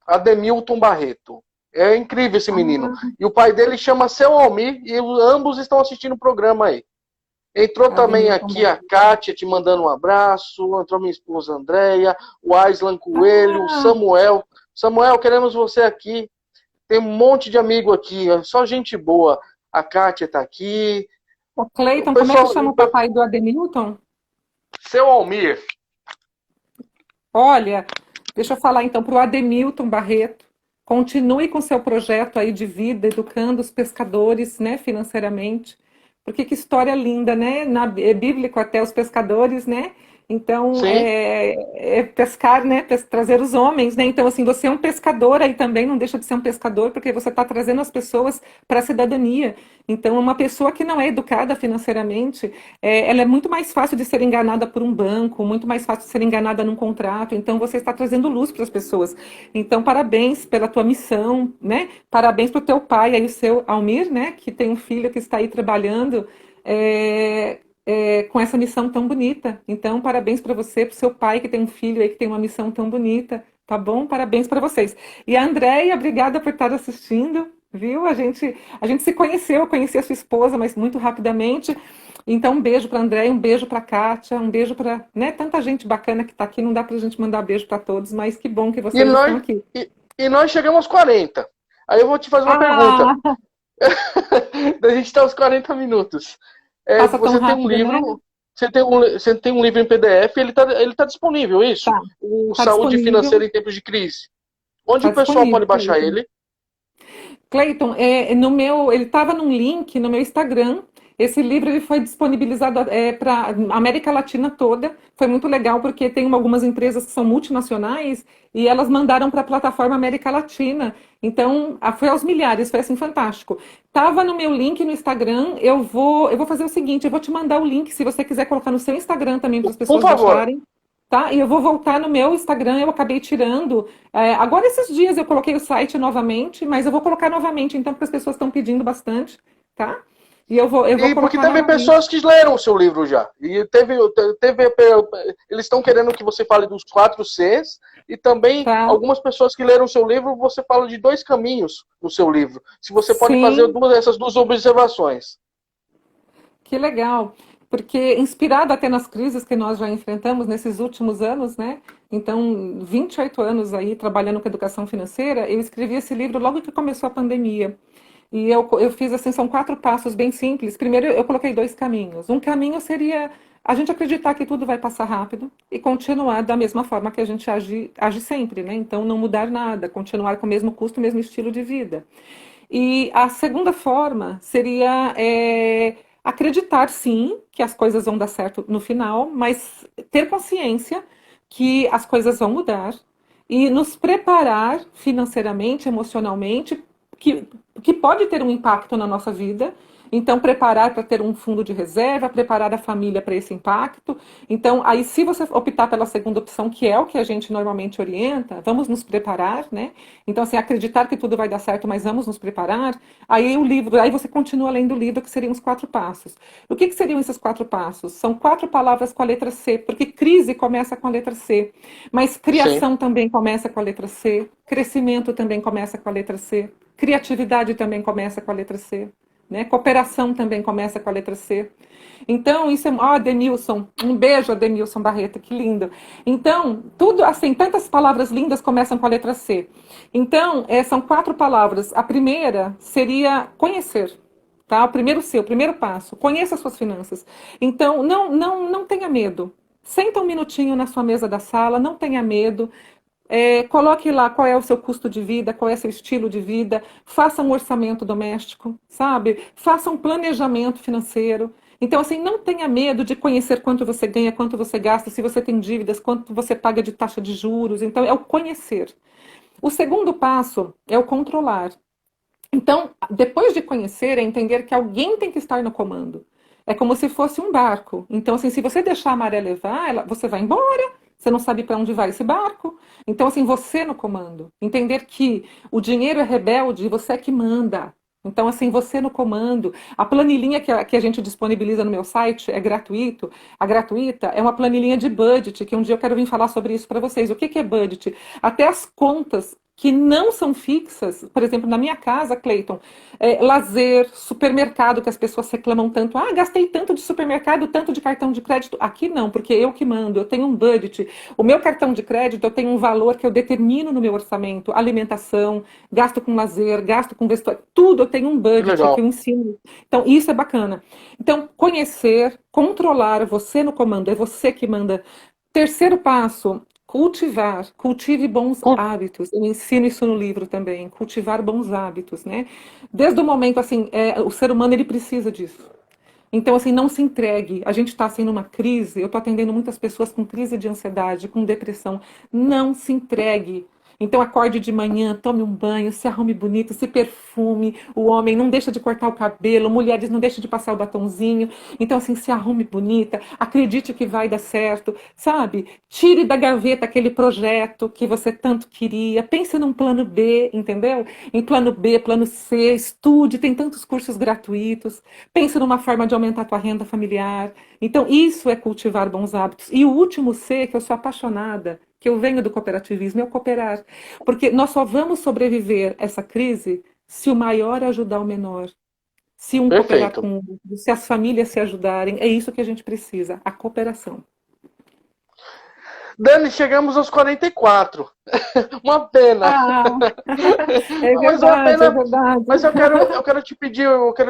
Ademilton Barreto. É incrível esse menino.
Ah,
E o pai dele chama Seu Almir e ambos estão assistindo o programa aí. Entrou também
Ademilton
aqui a
Barreto.
Kátia te mandando um abraço, entrou minha esposa Andréia, o Aislan Coelho, o
Ah,
Samuel. Samuel, queremos você aqui. Tem um monte de amigo aqui, só gente boa. A Kátia tá aqui.
o
O
Cleiton, como é que
pessoal,
chama o papai do Ademilton?
Seu Almir.
Olha, deixa eu falar então para o Ademilton Barreto. Continue com seu projeto aí de vida, educando os pescadores, né, financeiramente. Porque que história linda, né? É bíblico até os pescadores, né? Então,
Sim.
é pescar, né? Trazer os homens, né? Então, assim, você é um pescador aí também, não deixa de ser um pescador, porque você está trazendo as pessoas para a cidadania. Então, uma pessoa que não é educada financeiramente, ela é muito mais fácil de ser enganada por um banco, muito mais fácil de ser enganada num contrato. Então, você está trazendo luz para as pessoas. Então, parabéns pela tua missão, né? Parabéns para o teu pai, aí o seu Almir, né? Que tem um filho que está aí trabalhando. Com essa missão tão bonita. Então, parabéns para você, para o seu pai que tem um filho aí que tem uma missão tão bonita, tá bom? Parabéns para vocês. E a Andréia, obrigada por estar assistindo, viu? A gente se conheceu, eu conheci a sua esposa, mas muito rapidamente. Então, um beijo para a Andréia, um beijo para a Kátia, um beijo para, né, tanta gente bacana que está aqui. Não dá para a gente mandar beijo para todos, mas que bom que
E
vocês estão
nós,
aqui.
e nós chegamos aos 40. Aí eu vou te fazer uma pergunta.
Ah,
Da gente está aos 40 minutos.
passa tão
Você tem um
rápido, né?
livro, você tem um livro em PDF, ele tá disponível, isso?
Tá,
O
tá
Saúde
disponível,
Financeira em Tempos de Crise. Onde
tá
o pessoal pode
disponível,
baixar
Cleiton.
ele?
Cleiton, ele estava num link no meu Instagram. Esse livro ele foi disponibilizado para a América Latina toda. Foi muito legal porque tem algumas empresas que são multinacionais e elas mandaram para a plataforma América Latina. Então, foi aos milhares, foi assim fantástico. Tava no meu link no Instagram. Eu vou fazer o seguinte, eu vou te mandar o link se você quiser colocar no seu Instagram também para as
Por
pessoas
favor.
baixarem. Tá? E eu vou voltar no meu Instagram, eu acabei tirando. Agora, esses dias, eu coloquei o site novamente, mas eu vou colocar novamente, então, porque as pessoas estão pedindo bastante, tá? E eu vou
E porque
colocar
teve
novamente.
pessoas que leram o seu livro já. E eles estão querendo que você fale dos 4 Cs. E também
Tá?
algumas pessoas que leram o seu livro, você fala de 2 caminhos no seu livro. Se você pode fazer
Sim,
essas 2 observações.
que legal. Porque, inspirado até nas crises que nós já enfrentamos nesses últimos anos, né? Então, 28 anos aí trabalhando com educação financeira, eu escrevi esse livro logo que começou a pandemia. E eu fiz assim, são 4 passos bem simples. Primeiro, eu coloquei 2 caminhos. Um caminho seria a gente acreditar que tudo vai passar rápido e continuar da mesma forma que a gente age sempre, né? Então, não mudar nada, continuar com o mesmo custo, o mesmo estilo de vida. E a segunda forma seria acreditar, sim, que as coisas vão dar certo no final, mas ter consciência que as coisas vão mudar e nos preparar financeiramente, emocionalmente, que, que pode ter um impacto na nossa vida. Então, preparar para ter um fundo de reserva, preparar a família para esse impacto. Então, aí, se você optar pela segunda opção, que é o que a gente normalmente orienta, vamos nos preparar, né? Então, assim, acreditar que tudo vai dar certo, mas vamos nos preparar. Aí o livro, aí você continua lendo o livro, que seriam os 4 passos. O que seriam esses 4 passos? São 4 palavras com a letra C, porque crise começa com a letra C, mas
Sim.
criação também começa com a letra C, crescimento também começa com a letra C, criatividade também começa com a letra C. Né? Cooperação também começa com a letra C. Então, isso é. Ó, Ademilson, um beijo, Ademilson Barreto, que lindo. Então, tudo assim, tantas palavras lindas começam com a letra C. Então, são 4 palavras. A primeira seria conhecer. Tá? O primeiro C, o primeiro passo. Conheça as suas finanças. Então, não tenha medo. Senta um minutinho na sua mesa da sala, não tenha medo. Coloque lá qual é o seu custo de vida, qual é o seu estilo de vida, faça um orçamento doméstico, sabe? Faça um planejamento financeiro. Então, assim, não tenha medo de conhecer quanto você ganha, quanto você gasta, se você tem dívidas, quanto você paga de taxa de juros. Então, é o conhecer. O segundo passo é o controlar. Então, depois de conhecer, é entender que alguém tem que estar no comando. É como se fosse um barco. Então, assim, se você deixar a maré levar, você vai embora. Você não sabe para onde vai esse barco. Então, assim, você no comando. Entender que o dinheiro é rebelde e você é que manda. Então, assim, você no comando. A planilhinha que a gente disponibiliza no meu site é gratuito. A gratuita é uma planilhinha de budget, que um dia eu quero vir falar sobre isso para vocês. O que é budget? Até as contas que não são fixas, por exemplo, na minha casa, Cleiton, lazer, supermercado, que as pessoas reclamam tanto, gastei tanto de supermercado, tanto de cartão de crédito. Aqui não, porque eu que mando, eu tenho um budget. O meu cartão de crédito, eu tenho um valor que eu determino no meu orçamento, alimentação, gasto com lazer, gasto com vestuário, tudo eu tenho um
Que
budget que
legal.
eu ensino. Então, isso é bacana. Então, conhecer, controlar, você no comando, é você que manda. Terceiro passo, cultivar, cultive bons hábitos. Eu ensino isso no livro também, cultivar bons hábitos, né? Desde o momento, assim, o ser humano ele precisa disso. Então, assim, não se entregue. A gente está assim numa crise. Eu estou atendendo muitas pessoas com crise de ansiedade, com depressão. Não se entregue. Então, acorde de manhã, tome um banho, se arrume bonito, se perfume. O homem não deixa de cortar o cabelo, mulheres não deixam de passar o batonzinho. Então, assim, se arrume bonita, acredite que vai dar certo, sabe? Tire da gaveta aquele projeto que você tanto queria. Pense num plano B, entendeu? Em plano B, plano C, estude, tem tantos cursos gratuitos. Pense numa forma de aumentar a tua renda familiar. Então, isso é cultivar bons hábitos. E o último C, que eu sou apaixonada, que eu venho do cooperativismo, é o cooperar. Porque nós só vamos sobreviver essa crise se o maior ajudar o menor. Se um cooperar
Perfeito.
com o outro, se as famílias se ajudarem, é isso que a gente precisa, a cooperação.
Dani, chegamos aos 44. Uma pena.
Ah, é
Mas uma
verdade, é
pena.
verdade.
Mas eu quero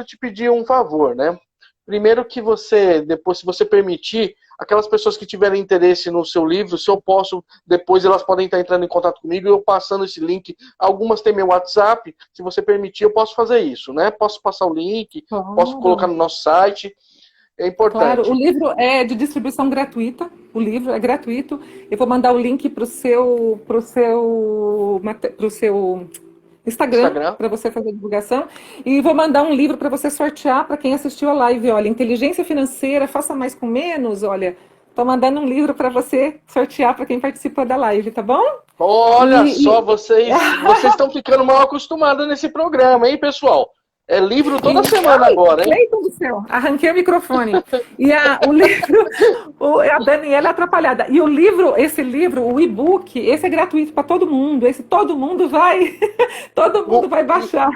te pedir um favor, né? Primeiro que você, depois, se você permitir, aquelas pessoas que tiverem interesse no seu livro, se eu posso, depois elas podem estar entrando em contato comigo, eu passando esse link. Algumas têm meu WhatsApp, se você permitir, eu posso fazer isso, né? Posso passar o link, posso colocar
Claro.
no nosso site. É
Claro, o
importante.
livro é de distribuição gratuita. O livro é gratuito. Eu vou mandar o link pro seu Instagram
Instagram.
para você fazer a divulgação. E vou mandar um livro para você sortear para quem assistiu a live. Olha, Inteligência Financeira, faça mais com menos. Olha, estou mandando um livro para você sortear para quem participou da live, tá bom?
Olha só,
E, e,
vocês estão ficando mal acostumados nesse programa, hein, pessoal? É livro toda semana
Ai,
agora, hein?
Cleiton do céu, arranquei o microfone. E o livro, a Daniela é atrapalhada. E o livro, esse livro, o e-book, esse é gratuito para todo mundo. Esse todo mundo vai, todo mundo
O-
vai baixar.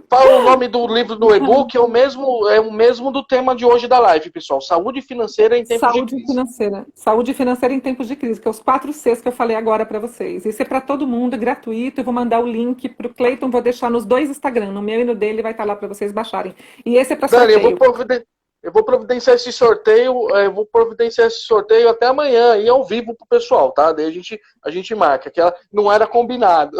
Fala o nome do livro do e-book, é o mesmo do tema de hoje da live, pessoal. Saúde financeira em tempos de
Saúde
crise.
financeira. Saúde financeira em tempos de crise, que é os 4 Cs que eu falei agora para vocês. Isso é para todo mundo, é gratuito. Eu vou mandar o link para o Cleiton, vou deixar nos dois Instagram, no meu e no dele, vai estar lá para vocês baixarem. E esse é para
Dani,
sorteio.
eu vou providenciar esse sorteio, até amanhã, e ao vivo pro pessoal, tá? Daí a gente marca, que ela não era combinado.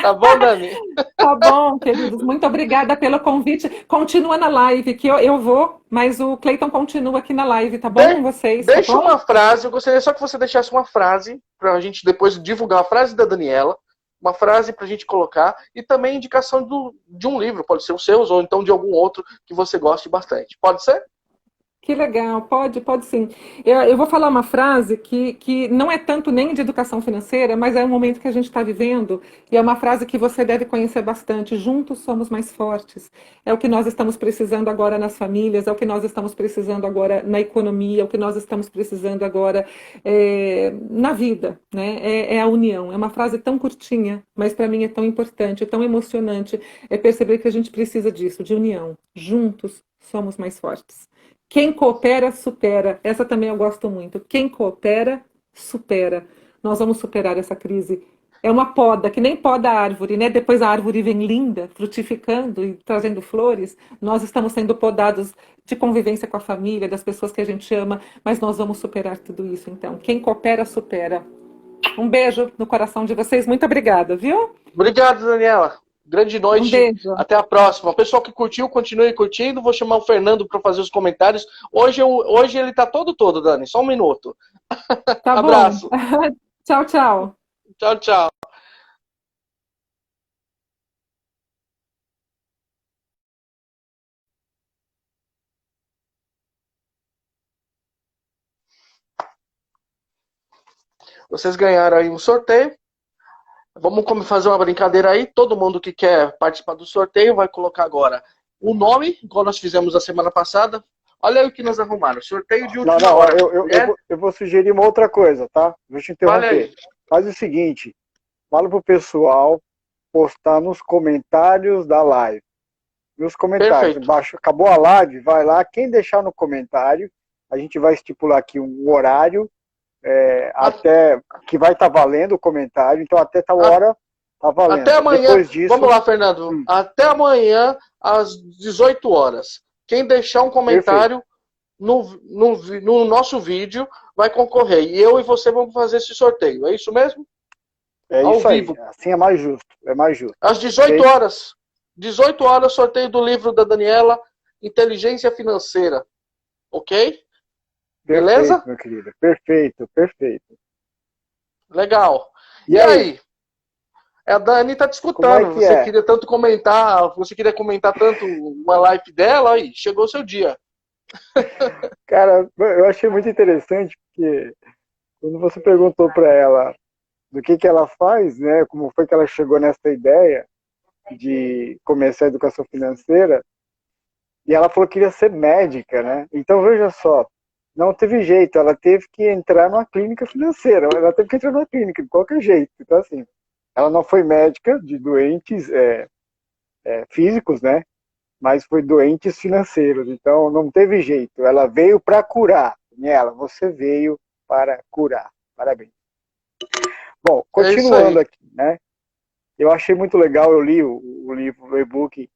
Tá bom, Dani?
Tá bom, queridos. Muito obrigada pelo convite. Continua na live, que eu vou, mas o Cleiton continua aqui na live, tá bom com vocês? Tá
Deixa
bom?
uma frase, eu gostaria só que você deixasse uma frase, pra gente depois divulgar a frase da Daniela, uma frase pra gente colocar, e também indicação de um livro, pode ser o seu, ou então de algum outro que você goste bastante. Pode ser?
Que legal, pode sim. Eu vou falar uma frase que não é tanto nem de educação financeira, mas é um momento que a gente está vivendo, e é uma frase que você deve conhecer bastante. Juntos somos mais fortes. É o que nós estamos precisando agora nas famílias, é o que nós estamos precisando agora na economia, é o que nós estamos precisando agora na vida, né? É a união. É uma frase tão curtinha, mas para mim é tão importante, é tão emocionante. É perceber que a gente precisa disso, de união. Juntos somos mais fortes. Quem coopera, supera. Essa também eu gosto muito. Quem coopera, supera. Nós vamos superar essa crise. É uma poda, que nem poda a árvore, né? Depois a árvore vem linda, frutificando e trazendo flores. Nós estamos sendo podados de convivência com a família, das pessoas que a gente ama, mas nós vamos superar tudo isso, então. Quem coopera, supera. Um beijo no coração de vocês. Muito obrigada, viu?
Obrigado, Daniela. Grande
Um
noite.
beijo.
Até a próxima. O pessoal que curtiu, continue curtindo. Vou chamar o Fernando para fazer os comentários. Hoje ele tá todo, Dani. Só um minuto.
Tá bom.
Abraço.
Tchau, tchau.
Tchau, tchau. Vocês ganharam aí um sorteio. Vamos fazer uma brincadeira aí. Todo mundo que quer participar do sorteio vai colocar agora o nome, igual nós fizemos a semana passada. Olha aí o que nós arrumaram. Sorteio de última hora.
Eu vou sugerir uma outra coisa, tá? Vou te interromper. Faz o seguinte, fala pro pessoal postar nos comentários da live. Nos comentários. Embaixo, acabou a live, vai lá. Quem deixar no comentário, a gente vai estipular aqui um horário até que vai estar valendo o comentário. Então, até tal hora tá valendo.
Até amanhã.
Depois disso,
vamos lá, Fernando. Até amanhã, às 18 horas. Quem deixar um comentário no nosso vídeo vai concorrer. E eu e você vamos fazer esse sorteio. É isso mesmo?
É
Ao
isso
vivo.
aí. Assim é mais justo. É mais justo.
Às 18 horas. 18 horas, sorteio do livro da Daniela. inteligência financeira. Ok?
Perfeito,
beleza?
Meu querido. Perfeito, perfeito.
Legal.
E aí?
A Dani tá te escutando.
Como é que
você queria tanto comentar, você queria comentar tanto uma live dela, aí chegou o seu dia.
Cara, eu achei muito interessante, porque quando você perguntou para ela do que ela faz, né, como foi que ela chegou nessa ideia de começar a educação financeira, e ela falou que queria ser médica, né? Então, veja só, não teve jeito, ela teve que entrar numa clínica financeira, ela teve que entrar numa clínica, de qualquer jeito. Então, assim, ela não foi médica de doentes físicos, né? Mas foi doentes financeiros, então não teve jeito, ela veio para curar. Nela, você veio para curar. Parabéns. Bom, continuando aqui, né? Eu achei muito legal, eu li o livro, o e-book,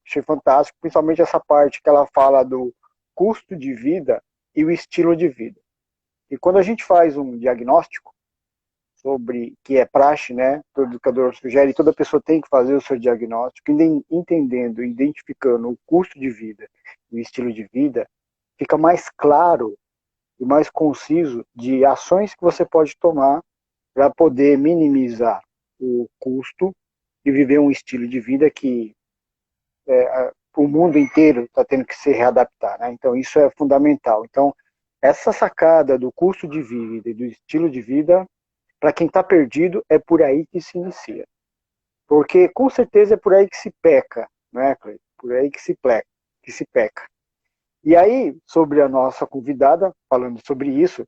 achei fantástico, principalmente essa parte que ela fala do custo de vida e o estilo de vida. E quando a gente faz um diagnóstico sobre, que é praxe, né? Todo educador sugere, toda pessoa tem que fazer o seu diagnóstico, entendendo, identificando o custo de vida e o estilo de vida, fica mais claro e mais conciso de ações que você pode tomar para poder minimizar o custo e viver um estilo de vida que o mundo inteiro está tendo que se readaptar, né? Então isso é fundamental. Então essa sacada do custo de vida e do estilo de vida, para quem está perdido, é por aí que se inicia. Porque com certeza é por aí que se peca, não é, Cleiton? Por aí que se peca. E aí, sobre a nossa convidada, falando sobre isso,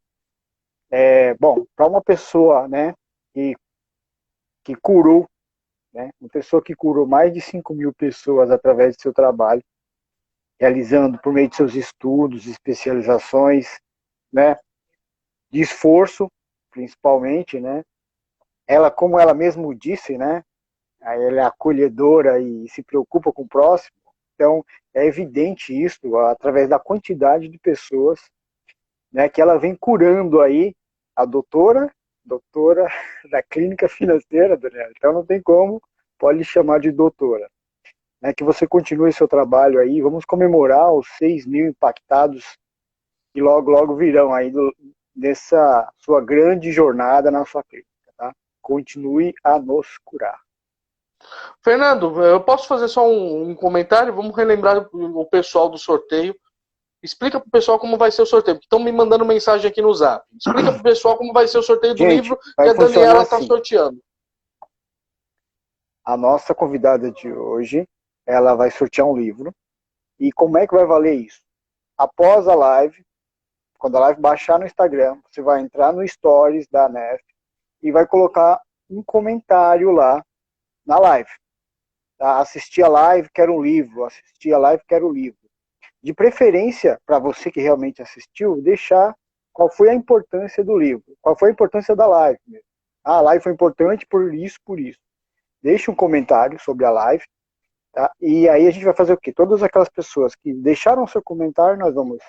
bom, para uma pessoa, né, que curou, né, uma pessoa que curou mais de 5.000 pessoas através do seu trabalho, realizando por meio de seus estudos, especializações, né, de esforço, principalmente, né, ela, como ela mesmo disse, né, ela é acolhedora e se preocupa com o próximo. Então, é evidente isso através da quantidade de pessoas, né, que ela vem curando aí a doutora da clínica financeira, Daniela. Então, não tem como, pode chamar de doutora. Né, que você continue seu trabalho aí. Vamos comemorar os 6.000 impactados que logo, logo virão aí dessa sua grande jornada na sua clínica. Tá? Continue a nos curar.
Fernando, eu posso fazer só um comentário? Vamos relembrar o pessoal do sorteio. Explica pro pessoal como vai ser o sorteio. Estão me mandando mensagem aqui no Zap. Explica pro pessoal como vai ser o sorteio do livro que a Daniela está sorteando.
A nossa convidada de hoje, ela vai sortear um livro. E como é que vai valer isso? Após a live, quando a live baixar no Instagram, você vai entrar no Stories da NEF e vai colocar um comentário lá na live. Tá? Assistir a live, quero um livro. Assistir a live, quero um livro. De preferência, para você que realmente assistiu, deixar qual foi a importância do livro. Qual foi a importância da live. Ah, a live foi importante por isso, por isso. Deixe um comentário sobre a live. Tá? E aí a gente vai fazer o quê? Todas aquelas pessoas que deixaram seu comentário, nós vamos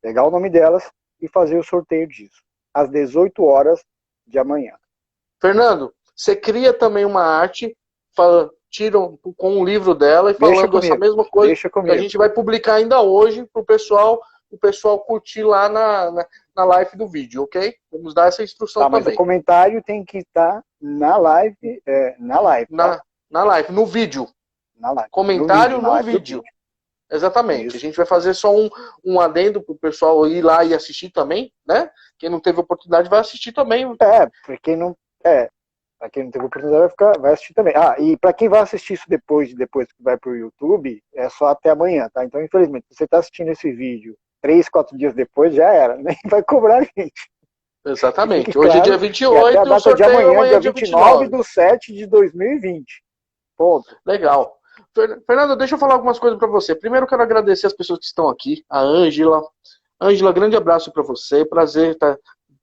pegar o nome delas e fazer o sorteio disso. Às 18 horas de amanhã.
Fernando, você cria também uma arte, tiram com o livro dela e falando essa mesma coisa que a gente vai publicar ainda hoje para o pessoal curtir lá na live do vídeo, ok? Vamos dar essa instrução também.
Mas o comentário tem que estar na live, tá?
Na live, no vídeo.
Na live.
Comentário no vídeo. Exatamente. Isso. A gente vai fazer só um adendo para o pessoal ir lá e assistir também, né? Quem não teve oportunidade vai assistir também.
Para quem não teve oportunidade vai assistir também. E para quem vai assistir isso depois que vai para o YouTube, é só até amanhã, tá? Então, infelizmente, se você está assistindo esse vídeo 3, 4 dias depois, já era, nem vai cobrar a gente.
Exatamente. Hoje é dia 28,
até a data de amanhã, dia 29/7 de 2020. Ponto.
Legal. Fernando, deixa eu falar algumas coisas para você. Primeiro, eu quero agradecer as pessoas que estão aqui. A Ângela. Ângela, grande abraço para você. Prazer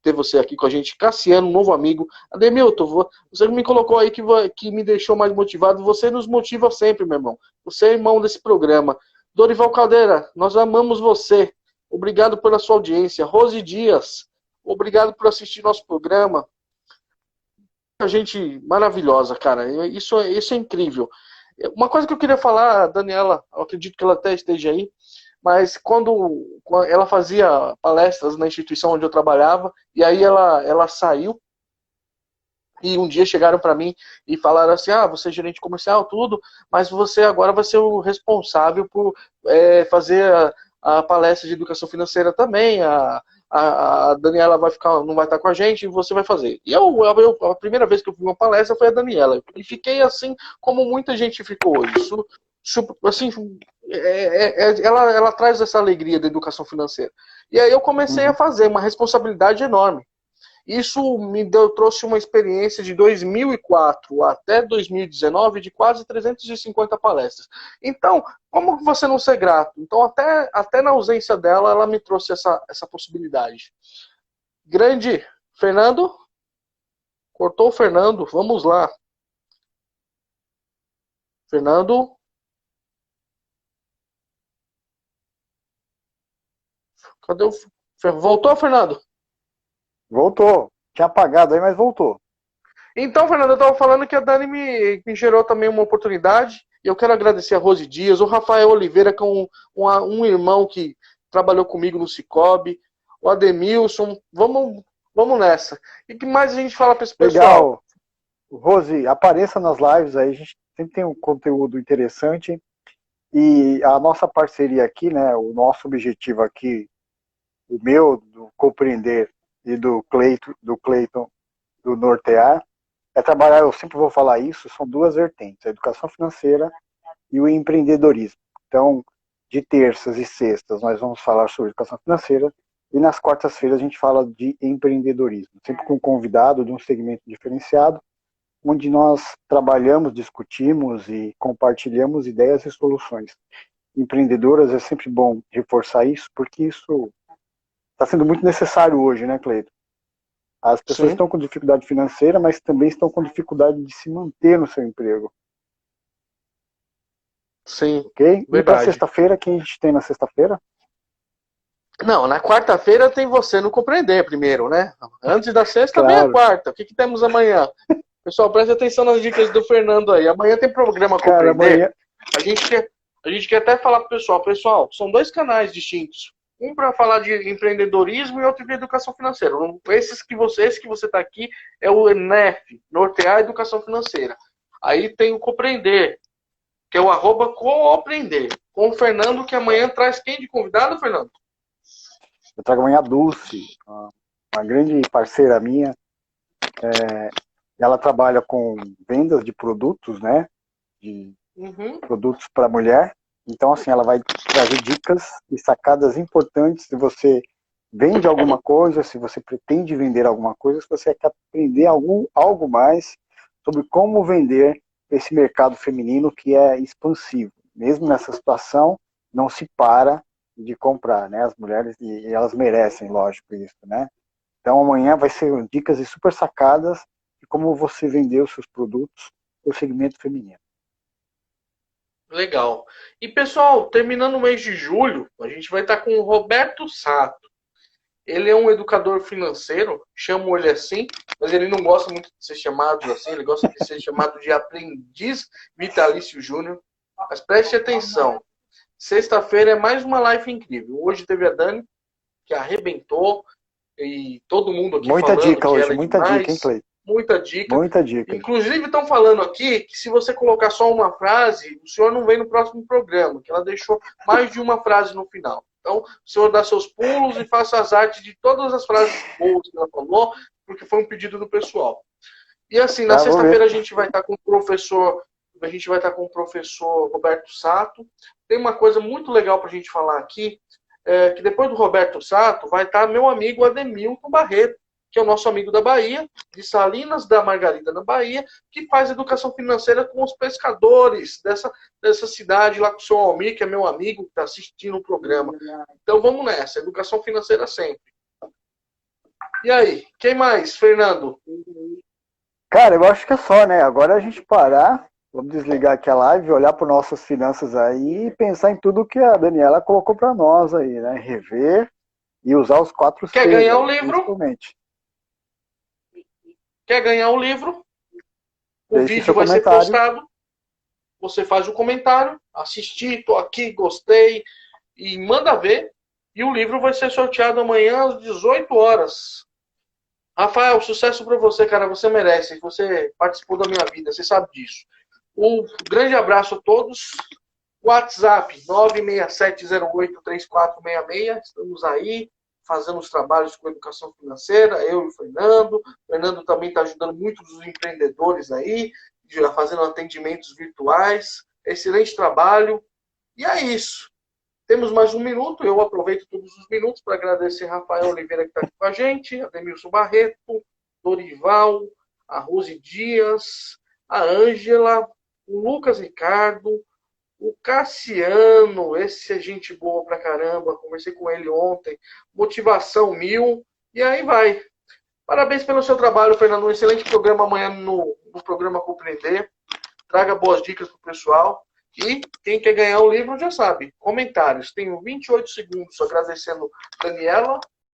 ter você aqui com a gente. Cassiano, novo amigo. Ademilton, você me colocou aí que me deixou mais motivado. Você nos motiva sempre, meu irmão. Você é irmão desse programa. Dorival Caldeira, nós amamos você. Obrigado pela sua audiência. Rose Dias, obrigado por assistir nosso programa. A gente maravilhosa, cara. Isso é incrível. Uma coisa que eu queria falar, Daniela, eu acredito que ela até esteja aí, mas quando ela fazia palestras na instituição onde eu trabalhava, e aí ela saiu, e um dia chegaram para mim e falaram assim, você é gerente comercial, tudo, mas você agora vai ser o responsável por fazer a palestra de educação financeira também, a Daniela não vai estar com a gente e você vai fazer. E a primeira vez que eu fui uma palestra foi a Daniela. E fiquei assim como muita gente ficou hoje. Assim, ela traz essa alegria da educação financeira. E aí eu comecei a fazer uma responsabilidade enorme. Isso trouxe uma experiência de 2004 até 2019 de quase 350 palestras. Então, como você não ser grato? Então, até na ausência dela, ela me trouxe essa possibilidade. Grande, Fernando? Cortou o Fernando, vamos lá. Fernando? Cadê o... Voltou, Fernando?
Voltou. Tinha apagado aí, mas voltou.
Então, Fernando, eu estava falando que a Dani me gerou também uma oportunidade. E eu quero agradecer a Rose Dias, o Rafael Oliveira, que é um irmão que trabalhou comigo no Cicobi, o Ademilson. Vamos nessa. E o que mais a gente fala para esse pessoal?
Legal. Rose, apareça nas lives aí, a gente sempre tem um conteúdo interessante. E a nossa parceria aqui, né, o nosso objetivo aqui, o meu, do Compreender, e do Cleiton, do Nortear, é trabalhar, eu sempre vou falar isso, são duas vertentes, a educação financeira e o empreendedorismo. Então, de terças e sextas nós vamos falar sobre educação financeira e nas quartas-feiras a gente fala de empreendedorismo, sempre com um convidado de um segmento diferenciado, onde nós trabalhamos, discutimos e compartilhamos ideias e soluções empreendedoras. É sempre bom reforçar isso, porque isso está sendo muito necessário hoje, né, Cleiton? As pessoas estão com dificuldade financeira, mas também estão com dificuldade de se manter no seu emprego.
Sim,
ok?
Verdade.
E para sexta-feira, quem a gente tem na sexta-feira?
Não, na quarta-feira tem você no Compreender primeiro, né? Antes da sexta
Claro.
vem a quarta. O que temos amanhã? Pessoal, preste atenção nas dicas do Fernando aí. Amanhã tem programa Compreender. Amanhã... A gente quer até falar pro pessoal. Pessoal, são dois canais distintos. Um para falar de empreendedorismo e outro de educação financeira. Esse que você está aqui é o NEF, Nortear Educação Financeira. Aí tem o Compreender, que é o @Compreender. Com o Fernando, que amanhã traz quem de convidado, Fernando?
Eu trago amanhã a Dulce, uma grande parceira minha. Ela trabalha com vendas de produtos, né? De produtos para mulher. Então, assim, ela vai trazer dicas e sacadas importantes se você vende alguma coisa, se você pretende vender alguma coisa, se você quer aprender algo mais sobre como vender esse mercado feminino que é expansivo. Mesmo nessa situação, não se para de comprar, né? As mulheres, e elas merecem, lógico, isso, né? Então, amanhã vai ser dicas e super sacadas de como você vender os seus produtos no segmento feminino.
Legal. E, pessoal, terminando o mês de julho, a gente vai estar com o Roberto Sato. Ele é um educador financeiro, chamo ele assim, mas ele não gosta muito de ser chamado assim, ele gosta de ser chamado de aprendiz vitalício júnior. Mas preste atenção, sexta-feira é mais uma live incrível. Hoje teve a Dani, que arrebentou, e todo mundo aqui
muita
falando
dica
que
hoje,
ela é
muita
demais.
Dica, hein, Cleiton?
Muita dica.
Muita dica.
Inclusive, estão falando aqui que se você colocar só uma frase, o senhor não vem no próximo programa, que ela deixou mais de uma frase no final. Então, o senhor dá seus pulos e faça as artes de todas as frases boas que ela falou, porque foi um pedido do pessoal. E assim, na sexta-feira a gente vai estar com o professor, Roberto Sato. Tem uma coisa muito legal para a gente falar aqui, que depois do Roberto Sato vai estar meu amigo Ademilton Barreto, que é o nosso amigo da Bahia, de Salinas da Margarida, na Bahia, que faz educação financeira com os pescadores dessa cidade lá com o seu Almir, que é meu amigo, que está assistindo o programa. Então vamos nessa, educação financeira sempre. E aí, quem mais, Fernando?
Cara, eu acho que é só, né? Agora a gente parar, vamos desligar aqui a live, olhar para nossas finanças aí e pensar em tudo que a Daniela colocou para nós aí, né? Rever e usar os 4 Cs.
Quer ganhar o livro? Quer ganhar o livro? O vídeo vai ser postado. você faz o comentário, assisti, tô aqui, gostei, e manda ver. E o livro vai ser sorteado amanhã às 18 horas. Rafael, sucesso para você, cara. Você merece. Você participou da minha vida, você sabe disso. Um grande abraço a todos. WhatsApp 967083466. Estamos aí fazendo os trabalhos com educação financeira, eu e o Fernando. O Fernando também está ajudando muitos dos empreendedores aí, fazendo atendimentos virtuais. Excelente trabalho. E é isso. Temos mais um minuto, eu aproveito todos os minutos para agradecer a Rafael Oliveira que está aqui com a gente, a Demilson Barreto, Dorival, a Rose Dias, a Ângela, o Lucas Ricardo, o Cassiano, esse é gente boa pra caramba, conversei com ele ontem, motivação 1000, e aí vai. Parabéns pelo seu trabalho, Fernando, um excelente programa amanhã no programa Compreender, traga boas dicas pro pessoal. E quem quer ganhar o livro já sabe. Comentários. Tenho 28 segundos agradecendo Daniela,